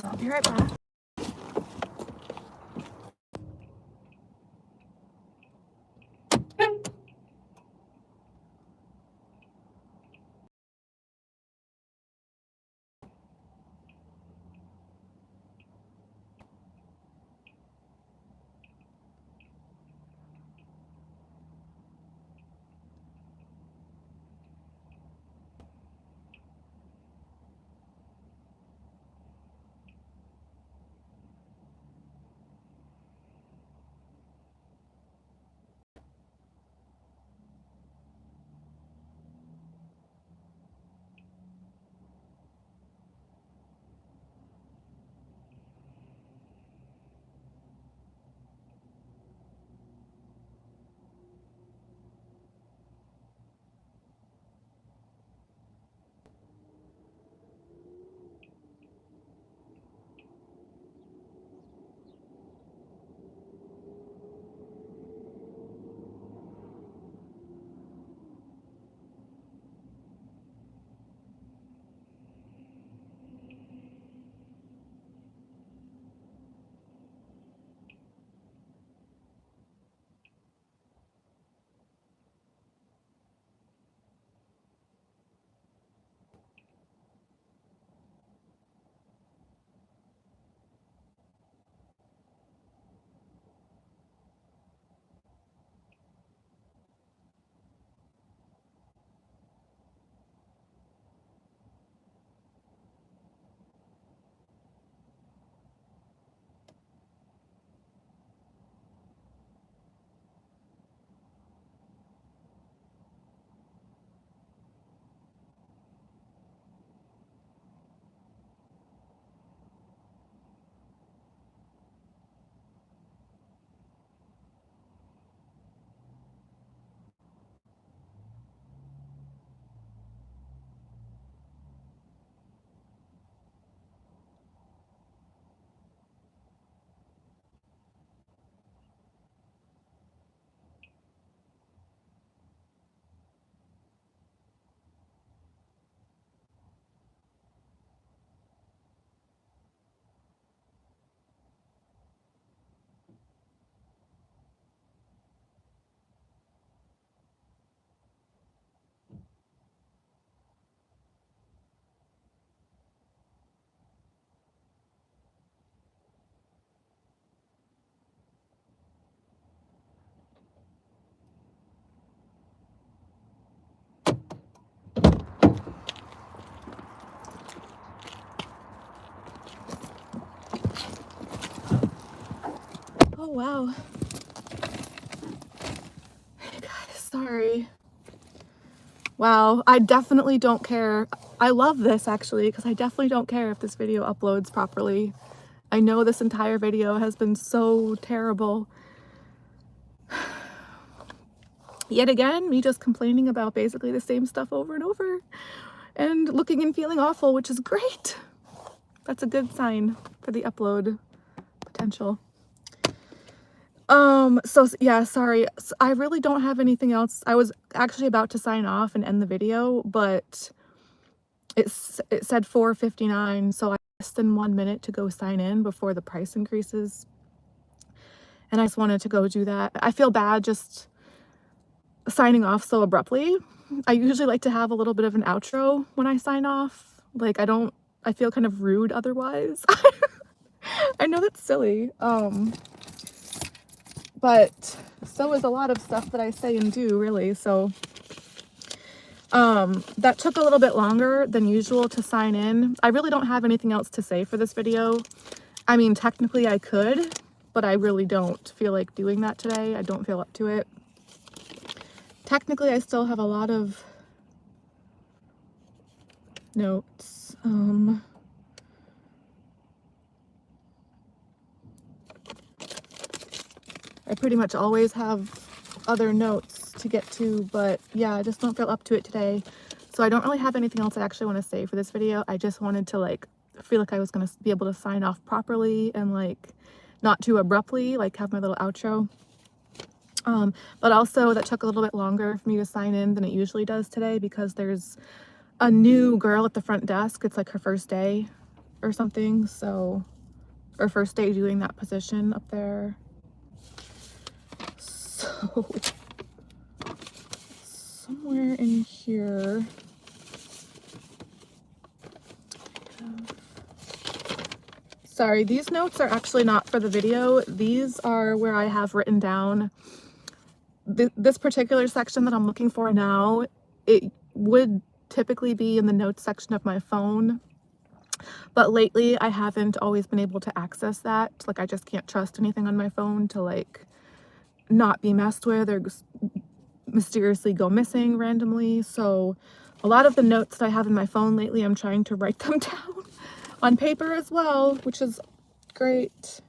I'll be right back. wow. Hey guys, sorry. Wow, I definitely don't care. I love this actually, because I definitely don't care if this video uploads properly. I know this entire video has been so terrible. Yet again, me just complaining about basically the same stuff over and over and looking and feeling awful, which is great. That's a good sign for the upload potential. So yeah, sorry. I really don't have anything else. I was actually about to sign off and end the video, but it said 4:59, so I have less than 1 minute to go sign in before the price increases. And I just wanted to go do that. I feel bad just signing off so abruptly. I usually like to have a little bit of an outro when I sign off. Like I feel kind of rude otherwise. I know that's silly. But so is a lot of stuff that I say and do, really. So that took a little bit longer than usual to sign in. I really don't have anything else to say for this video. I mean, technically I could, but I really don't feel like doing that today. I don't feel up to it. Technically, I still have a lot of notes. I pretty much always have other notes to get to, but yeah, I just don't feel up to it today. So I don't really have anything else I actually want to say for this video. I just wanted to like feel like I was going to be able to sign off properly and like not too abruptly, like have my little outro. But also that took a little bit longer for me to sign in than it usually does today because there's a new girl at the front desk. It's like her first day or something. So, or first day doing that position up there. So somewhere in here, sorry, these notes are actually not for the video. These are where I have written down this particular section that I'm looking for now. It would typically be in the notes section of my phone, but lately I haven't always been able to access that. Like I just can't trust anything on my phone to like not be messed with or mysteriously go missing randomly. So a lot of the notes that I have in my phone lately, I'm trying to write them down on paper as well, which is great.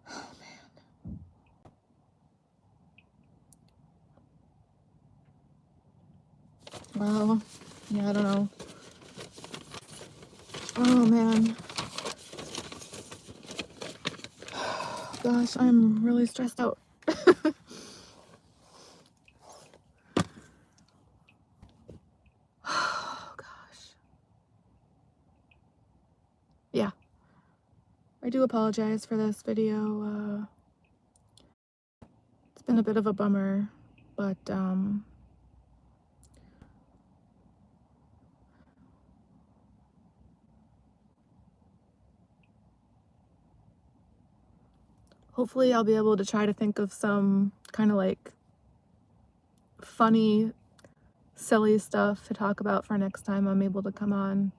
Oh man. Well, yeah, I don't know. Oh man. Gosh, I'm really stressed out. Oh gosh. Yeah. I do apologize for this video. It's been a bit of a bummer, but hopefully I'll be able to try to think of some kind of like funny, silly stuff to talk about for next time I'm able to come on.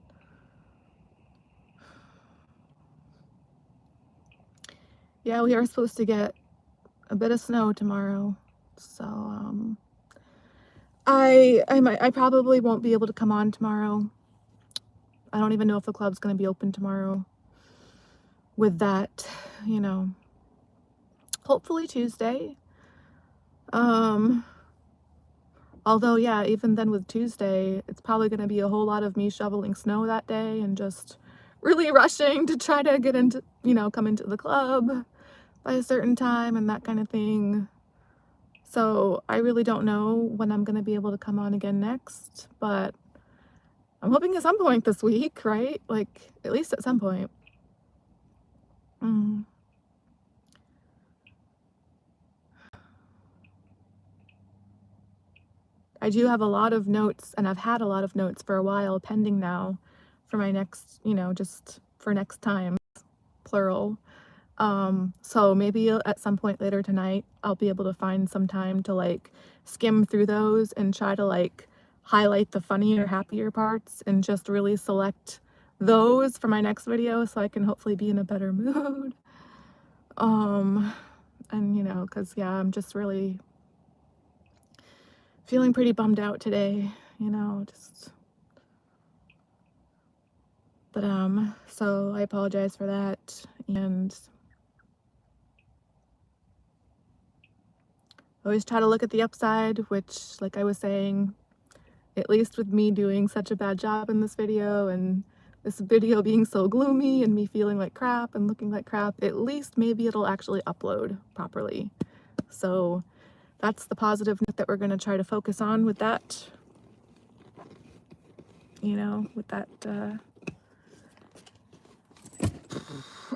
Yeah, we are supposed to get a bit of snow tomorrow, so I probably won't be able to come on tomorrow. I don't even know if the club's going to be open tomorrow. With that, you know, hopefully Tuesday. Although, yeah, even then with Tuesday, it's probably going to be a whole lot of me shoveling snow that day and just really rushing to try to get into, you know, come into the club by a certain time and that kind of thing. So I really don't know when I'm going to be able to come on again next, but I'm hoping at some point this week, right? Like, at least at some point. I do have a lot of notes, and I've had a lot of notes for a while pending now for my next, you know, just for next time, plural. So maybe at some point later tonight, I'll be able to find some time to like skim through those and try to like highlight the funnier, happier parts and just really select those for my next video so I can hopefully be in a better mood. And you know, because yeah, I'm just really feeling pretty bummed out today, you know, just, but so I apologize for that, and always try to look at the upside, which, like I was saying, at least with me doing such a bad job in this video and this video being so gloomy and me feeling like crap and looking like crap, at least maybe it'll actually upload properly. So that's the positive note that we're going to try to focus on with that, you know, with that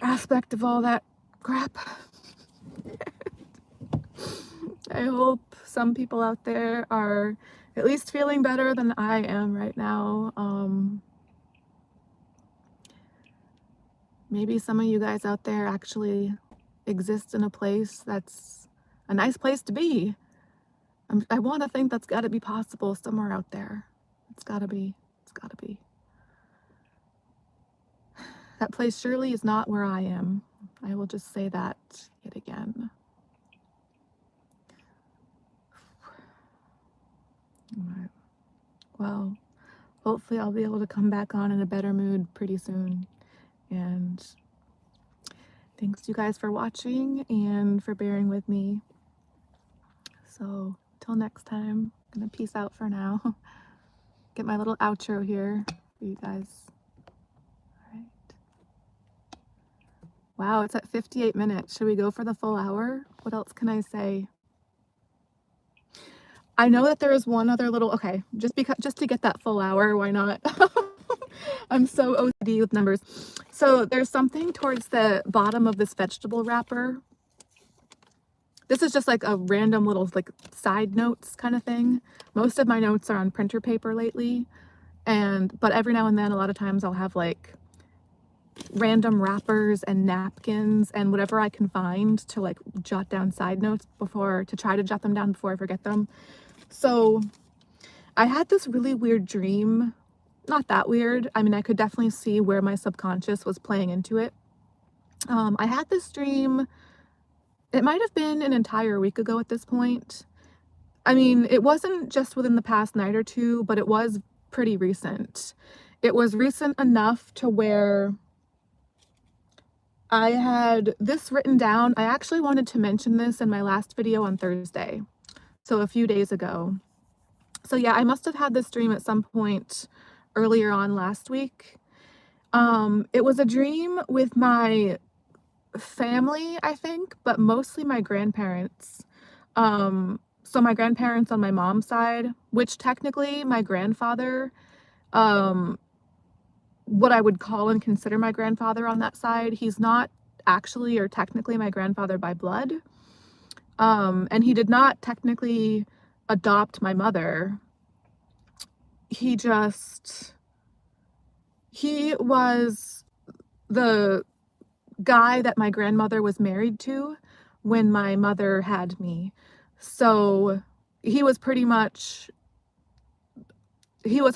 aspect of all that crap. I hope some people out there are at least feeling better than I am right now. Maybe some of you guys out there actually exist in a place that's a nice place to be. I want to think that's got to be possible somewhere out there. It's got to be. It's got to be. That place surely is not where I am. I will just say that yet again. All right. Well, hopefully I'll be able to come back on in a better mood pretty soon. And thanks you guys for watching and for bearing with me. So till next time, I'm gonna peace out for now. Get my little outro here for you guys. All right. Wow, it's at 58 minutes. Should we go for the full hour? What else can I say? I know that there is one other little, okay, just to get that full hour, why not? I'm so OCD with numbers. So there's something towards the bottom of this vegetable wrapper. This is just like a random little like side notes kind of thing. Most of my notes are on printer paper lately, but every now and then, a lot of times I'll have like random wrappers and napkins and whatever I can find to like jot down side notes to try to jot them down before I forget them. So I had this really weird dream. Not that weird. I mean, I could definitely see where my subconscious was playing into it. I had this dream. It might have been an entire week ago at this point. I mean, it wasn't just within the past night or two, but it was pretty recent. It was recent enough to where I had this written down. I actually wanted to mention this in my last video on Thursday, so a few days ago. So yeah, I must have had this dream at some point earlier on last week. It was a dream with my family, I think, but mostly my grandparents. So my grandparents on my mom's side, which technically my grandfather, what I would call and consider my grandfather on that side, he's not actually or technically my grandfather by blood. And he did not technically adopt my mother. He was the guy that my grandmother was married to when my mother had me. So he was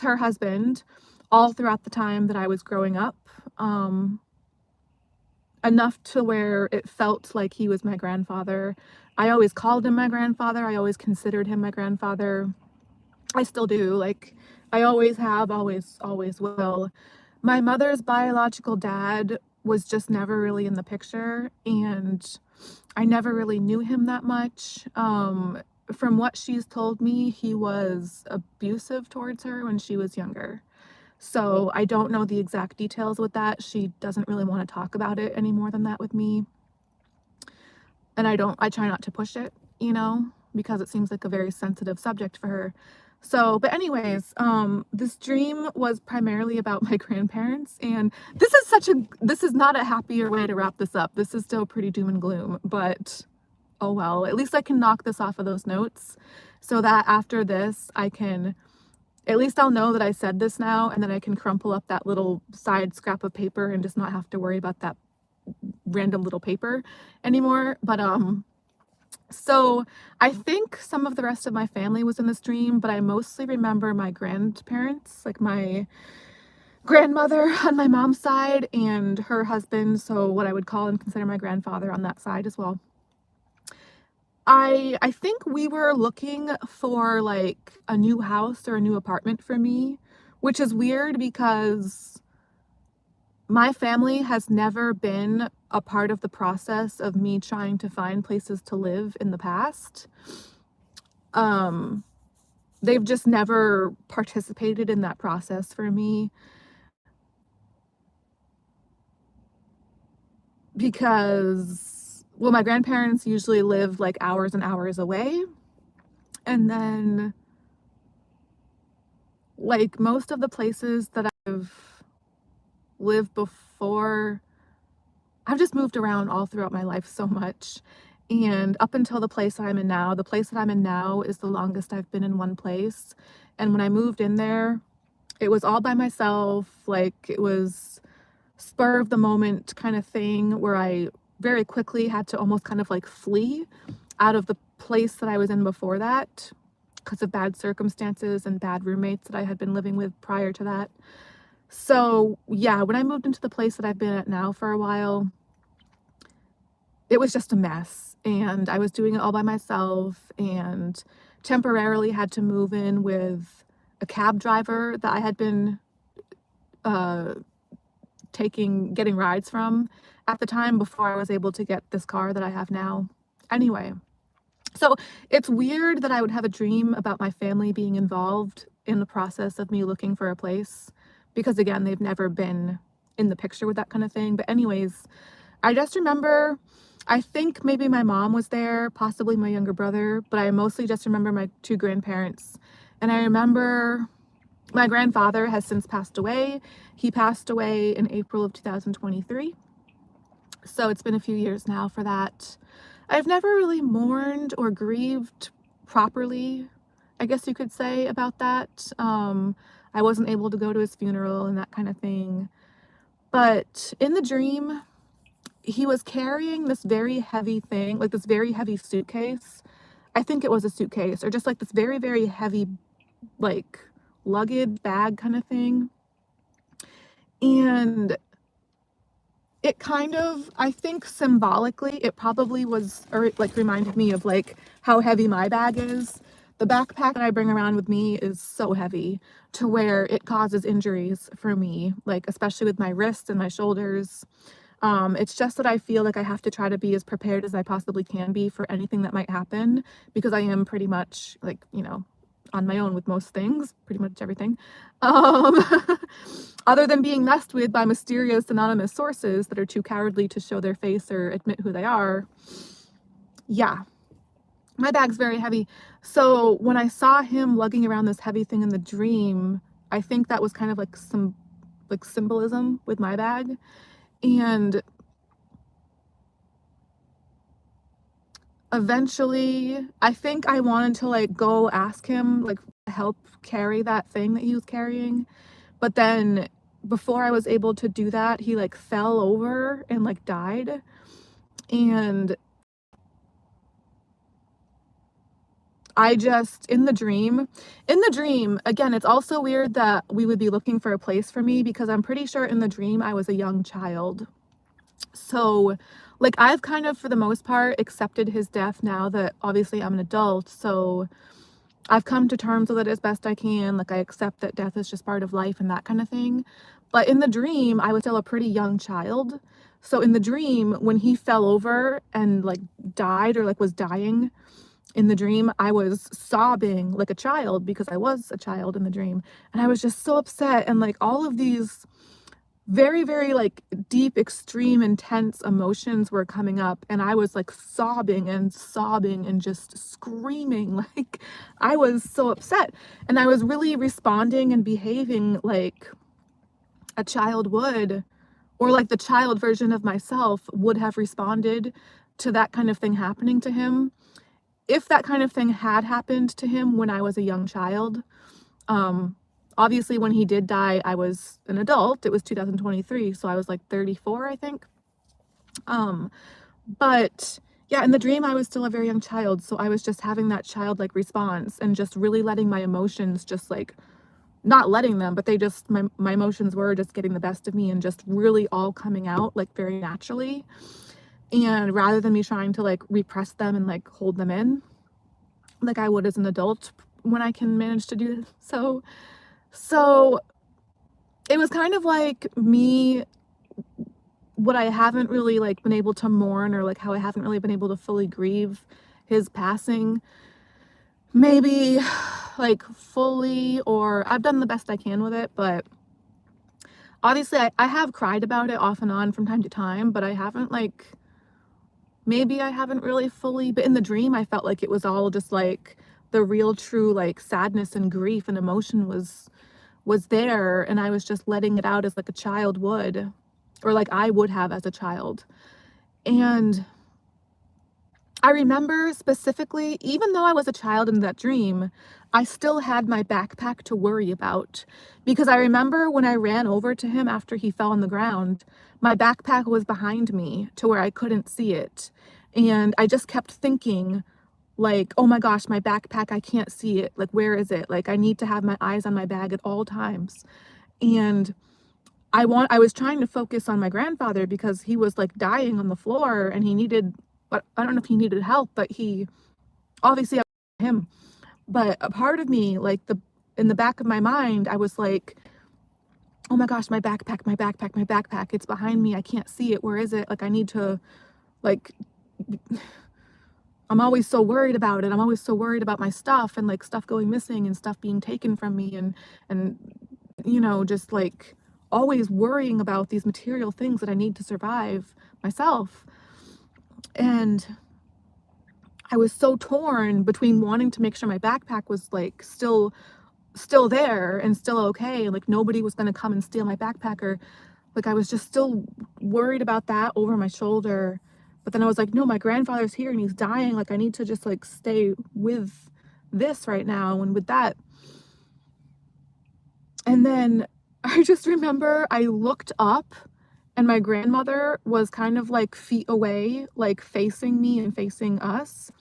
her husband all throughout the time that I was growing up, enough to where it felt like he was my grandfather. I always called him my grandfather. I always considered him my grandfather. I still do. Like, I always have, always will. My mother's biological dad was just never really in the picture, and I never really knew him that much. From what she's told me, he was abusive towards her when she was younger. So I don't know the exact details with that. She doesn't really want to talk about it any more than that with me. And I try not to push it, you know, because it seems like a very sensitive subject for her. So, but anyways, this dream was primarily about my grandparents, and this is not a happier way to wrap this up. This is still pretty doom and gloom, but oh well, at least I can knock this off of those notes so that after this, at least I'll know that I said this now, and then I can crumple up that little side scrap of paper and just not have to worry about that random little paper anymore. But so I think some of the rest of my family was in this dream, but I mostly remember my grandparents, like my grandmother on my mom's side and her husband, so what I would call and consider my grandfather on that side as well. I think we were looking for like a new house or a new apartment for me, which is weird because my family has never been a part of the process of me trying to find places to live in the past. Um, they've just never participated in that process for me because, well, my grandparents usually live like hours and hours away. And then, like, most of the places that I've lived before, I've just moved around all throughout my life so much. And up until the place that I'm in now, the place that I'm in now is the longest I've been in one place. And when I moved in there, it was all by myself. Like, it was spur of the moment kind of thing where I very quickly had to almost kind of like flee out of the place that I was in before that because of bad circumstances and bad roommates that I had been living with prior to that. So yeah, when I moved into the place that I've been at now for a while, it was just a mess and I was doing it all by myself and temporarily had to move in with a cab driver that I had been uh, getting rides from at the time before I was able to get this car that I have now. Anyway, so it's weird that I would have a dream about my family being involved in the process of me looking for a place because, again, they've never been in the picture with that kind of thing. But anyways, I just remember, I think maybe my mom was there, possibly my younger brother, but I mostly just remember my two grandparents. And I remember my grandfather has since passed away. He passed away in April of 2023. So it's been a few years now for that. I've never really mourned or grieved properly, I guess you could say, about that. I wasn't able to go to his funeral and that kind of thing. But in the dream, he was carrying this very heavy thing, like this very heavy suitcase. I think it was a suitcase or just like this very, very heavy, like luggage bag kind of thing. And it kind of, I think symbolically, it probably was, or it like reminded me of like how heavy my bag is. The backpack that I bring around with me is so heavy to where it causes injuries for me, like especially with my wrists and my shoulders. It's just that I feel like I have to try to be as prepared as I possibly can be for anything that might happen because I am pretty much like, you know, on my own with most things, pretty much everything. Um, other than being messed with by mysterious anonymous sources that are too cowardly to show their face or admit who they are. Yeah, my bag's very heavy. So when I saw him lugging around this heavy thing in the dream, I think that was kind of like some like symbolism with my bag. And eventually, I think I wanted to like go ask him like help carry that thing that he was carrying. But then before I was able to do that, he like fell over and like died. And I just, in the dream, again, it's also weird that we would be looking for a place for me because I'm pretty sure in the dream I was a young child. So, like, I've kind of, for the most part, accepted his death now that obviously I'm an adult. So, I've come to terms with it as best I can. Like, I accept that death is just part of life and that kind of thing. But in the dream, I was still a pretty young child. So, in the dream, when he fell over and like died or like was dying, in the dream, I was sobbing like a child because I was a child in the dream. And I was just so upset. And like all of these very, very like deep, extreme, intense emotions were coming up. And I was like sobbing and just screaming. Like I was so upset. And I was really responding and behaving like a child would, or like the child version of myself would have responded to that kind of thing happening to him if that kind of thing had happened to him when I was a young child. Obviously when he did die, I was an adult. It was 2023, so I was like 34, I think. But yeah, in the dream I was still a very young child, so I was just having that childlike response and just really letting my emotions just like not letting them, but they just, my emotions were just getting the best of me and just really all coming out like very naturally. And rather than me trying to like repress them and like hold them in like I would as an adult when I can manage to do so. So it was kind of like me, what I haven't really like been able to mourn, or like how I haven't really been able to fully grieve his passing, maybe like fully, or I've done the best I can with it, but obviously I have cried about it off and on from time to time, but I haven't like, maybe I haven't really fully, but in the dream I felt like it was all just like the real true like sadness and grief and emotion was there, and I was just letting it out as like a child would, or like I would have as a child. And I remember specifically, even though I was a child in that dream, I still had my backpack to worry about, because I remember when I ran over to him after he fell on the ground, my backpack was behind me to where I couldn't see it. And I just kept thinking, like, oh my gosh, my backpack, I can't see it. Like, where is it? Like, I need to have my eyes on my bag at all times. And I was trying to focus on my grandfather because he was like dying on the floor and he needed, but I don't know if he needed help, but he obviously him. But a part of me, like in the back of my mind, I was like, oh my gosh, my backpack, my backpack, my backpack. It's behind me. I can't see it. Where is it? Like I need to, like, I'm always so worried about it. I'm always so worried about my stuff and like stuff going missing and stuff being taken from me, and you know, just like always worrying about these material things that I need to survive myself. And I was so torn between wanting to make sure my backpack was like still there and still okay, like nobody was going to come and steal my backpack, or like I was just still worried about that over my shoulder. But then I was like, no, my grandfather's here and he's dying, like I need to just like stay with this right now and with that. And then I just remember I looked up and my grandmother was kind of like feet away, like facing me and facing us.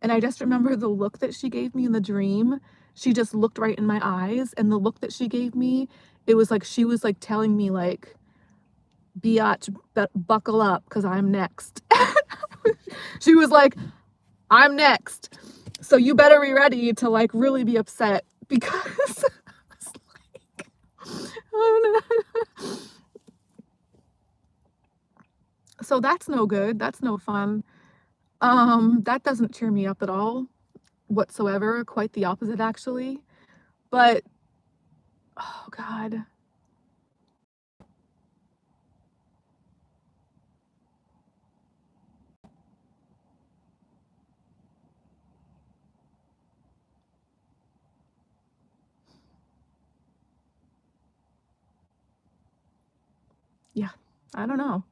And I just remember the look that she gave me in the dream. She just looked right in my eyes, and the look that she gave me, it was like she was like telling me like, biatch, buckle up because I'm next. She was like, I'm next. So you better be ready to like really be upset, because oh no. So that's no good. That's no fun. That doesn't cheer me up at all whatsoever. Quite the opposite, actually. But oh God. Yeah, I don't know.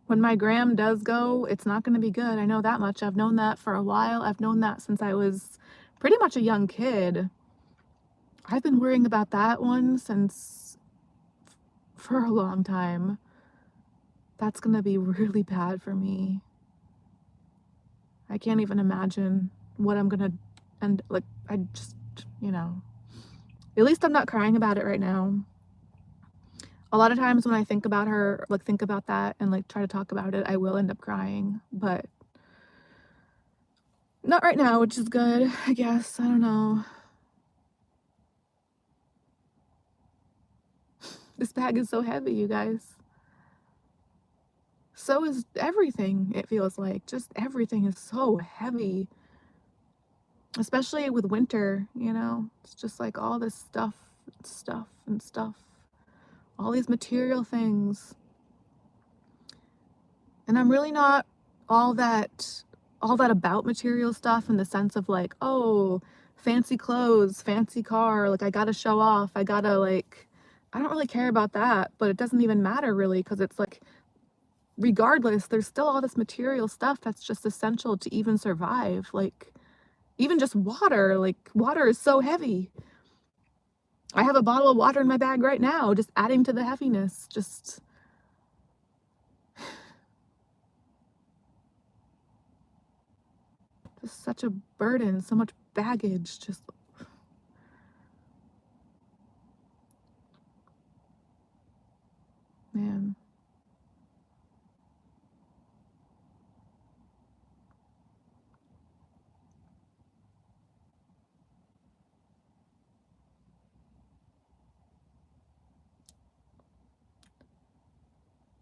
When my gram does go, it's not going to be good. I know that much. I've known that for a while. I've known that since I was pretty much a young kid. I've been worrying about that one since for a long time. That's going to be really bad for me. I can't even imagine what I'm going to end like. I just, you know, at least I'm not crying about it right now. A lot of times when I think about her, like think about that and like try to talk about it, I will end up crying, but not right now, which is good, I guess. I don't know. This bag is so heavy, you guys. So is everything, it feels like. Just everything is so heavy. Especially with winter, you know? It's just like all this stuff, stuff, and stuff. All these material things. And I'm really not all that about material stuff in the sense of like, oh, fancy clothes, fancy car, like I gotta show off, I gotta like, I don't really care about that, but it doesn't even matter really, because it's like, regardless, there's still all this material stuff that's just essential to even survive. Like even just water, like water is so heavy. I have a bottle of water in my bag right now, just adding to the heaviness. Just such a burden, so much baggage just... Man.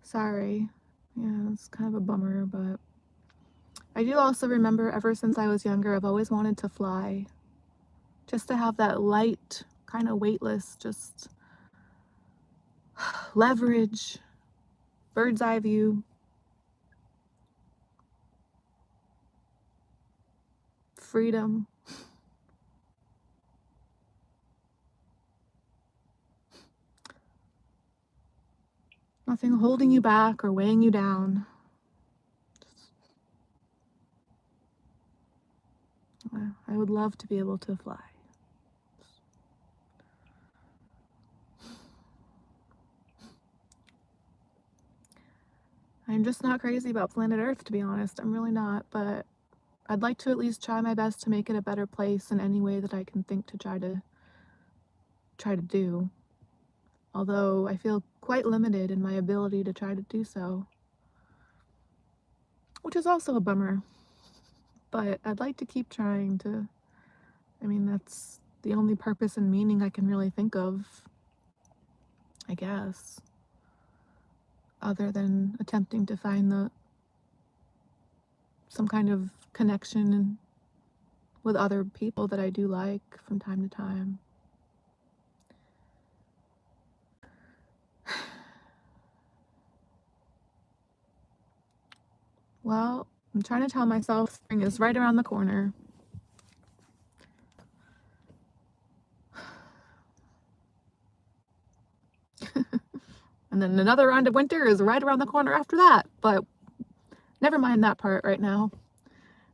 Sorry. Yeah, it's kind of a bummer, but I do also remember ever since I was younger, I've always wanted to fly. Just to have that light, kind of weightless, just leverage, bird's eye view, freedom. Nothing holding you back or weighing you down. I would love to be able to fly. I'm just not crazy about planet Earth, to be honest. I'm really not, but I'd like to at least try my best to make it a better place in any way that I can think to try to do. Although I feel quite limited in my ability to try to do so, which is also a bummer. But I'd like to keep trying to. I mean, that's the only purpose and meaning I can really think of, I guess, other than attempting to find some kind of connection with other people that I do like from time to time. Well, I'm trying to tell myself spring is right around the corner. And then another round of winter is right around the corner after that, but never mind that part right now.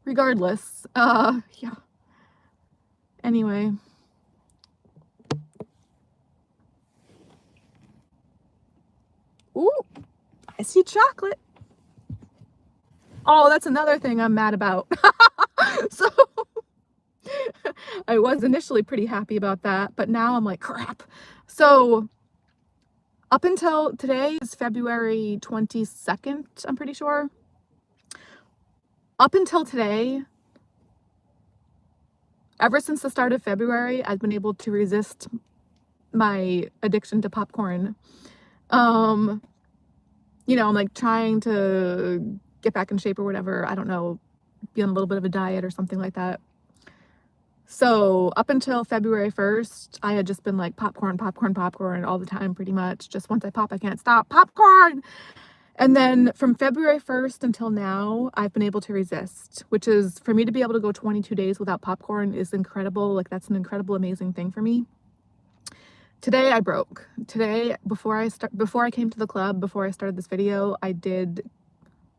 Regardless, yeah. Anyway. Ooh, I see chocolate. Oh, that's another thing I'm mad about. So I was initially pretty happy about that, but now I'm like, crap. So up until today is February 22nd, I'm pretty sure. Up until today, ever since the start of February, I've been able to resist my addiction to popcorn. You know, I'm like trying to get back in shape or whatever. I don't know, be on a little bit of a diet or something like that. So up until February 1st, I had just been like popcorn all the time, pretty much. Just once I pop, I can't stop. Popcorn! And then from February 1st until now, I've been able to resist, which is, for me to be able to go 22 days without popcorn is incredible. Like, that's an incredible, amazing thing for me. Today I broke. Today, before I came to the club, before I started this video, I did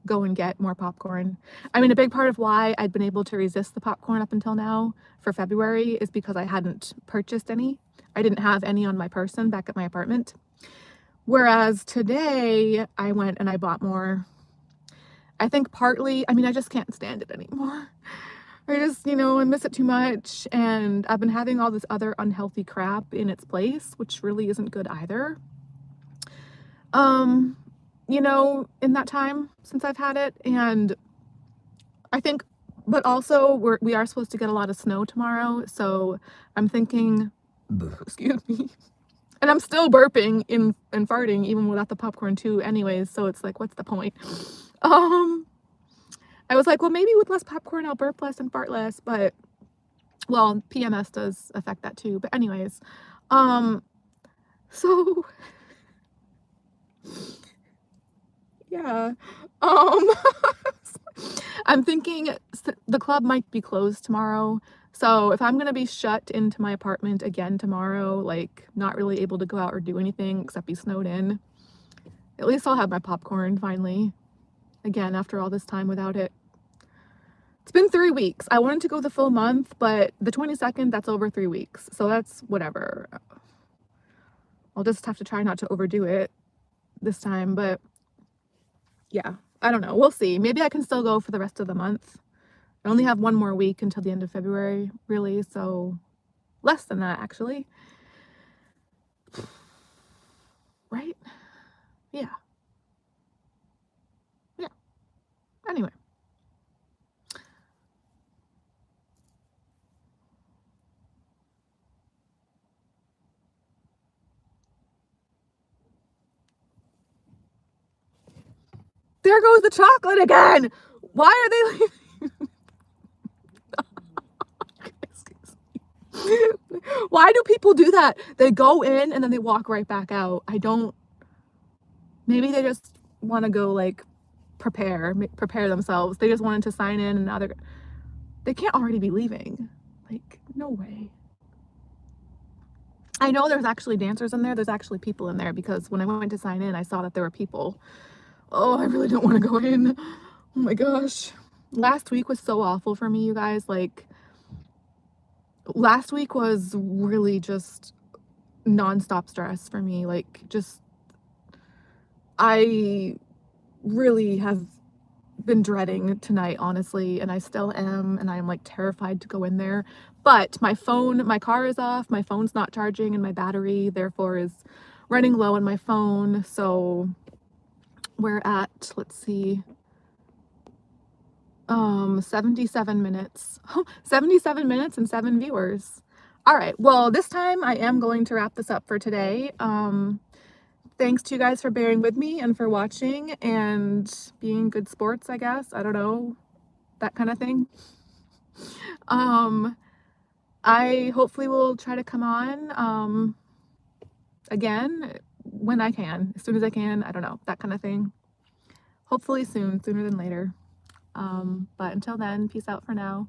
go and get more popcorn. I mean, a big part of why I'd been able to resist the popcorn up until now for February is because I hadn't purchased any. I didn't have any on my person back at my apartment. Whereas today I went and I bought more. I think partly, I mean, I just can't stand it anymore. I just, you know, I miss it too much, and I've been having all this other unhealthy crap in its place, which really isn't good either. You know, in that time since I've had it, and I think, but also we are supposed to get a lot of snow tomorrow, so I'm thinking, excuse me, and I'm still burping and farting even without the popcorn too anyways, so it's like, what's the point? I was like, well, maybe with less popcorn I'll burp less and fart less, but, well, PMS does affect that too, but anyways, so yeah, I'm thinking the club might be closed tomorrow, so if I'm gonna be shut into my apartment again tomorrow, like not really able to go out or do anything except be snowed in, at least I'll have my popcorn finally, again, after all this time without it. It's been 3 weeks. I wanted to go the full month, but the 22nd, that's over 3 weeks, so that's whatever. I'll just have to try not to overdo it this time, but yeah, I don't know. We'll see. Maybe I can still go for the rest of the month. I only have one more week until the end of February, really, so less than that, actually. Right? Yeah. Yeah. Anyway. There goes the chocolate again! Why are they leaving? Why do people do that? They go in and then they walk right back out. I don't, maybe they just want to go like prepare themselves. They just wanted to sign in and now they can't already be leaving. Like, no way. I know there's actually dancers in there. There's actually people in there because when I went to sign in, I saw that there were people. Oh, I really don't want to go in. Oh my gosh. Last week was so awful for me, you guys. Like, last week was really just nonstop stress for me. Like, just, I really have been dreading tonight, honestly, and I still am, and I'm like terrified to go in there. But my car is off, my phone's not charging, and my battery therefore is running low on my phone. So we're at, let's see, 77 minutes. 77 minutes and 7 viewers. All right, well, this time I am going to wrap this up for today. Thanks to you guys for bearing with me and for watching and being good sports, I guess. I don't know, that kind of thing. I hopefully will try to come on again when I can, as soon as I can. I don't know, that kind of thing. Hopefully soon, sooner than later. But until then, peace out for now.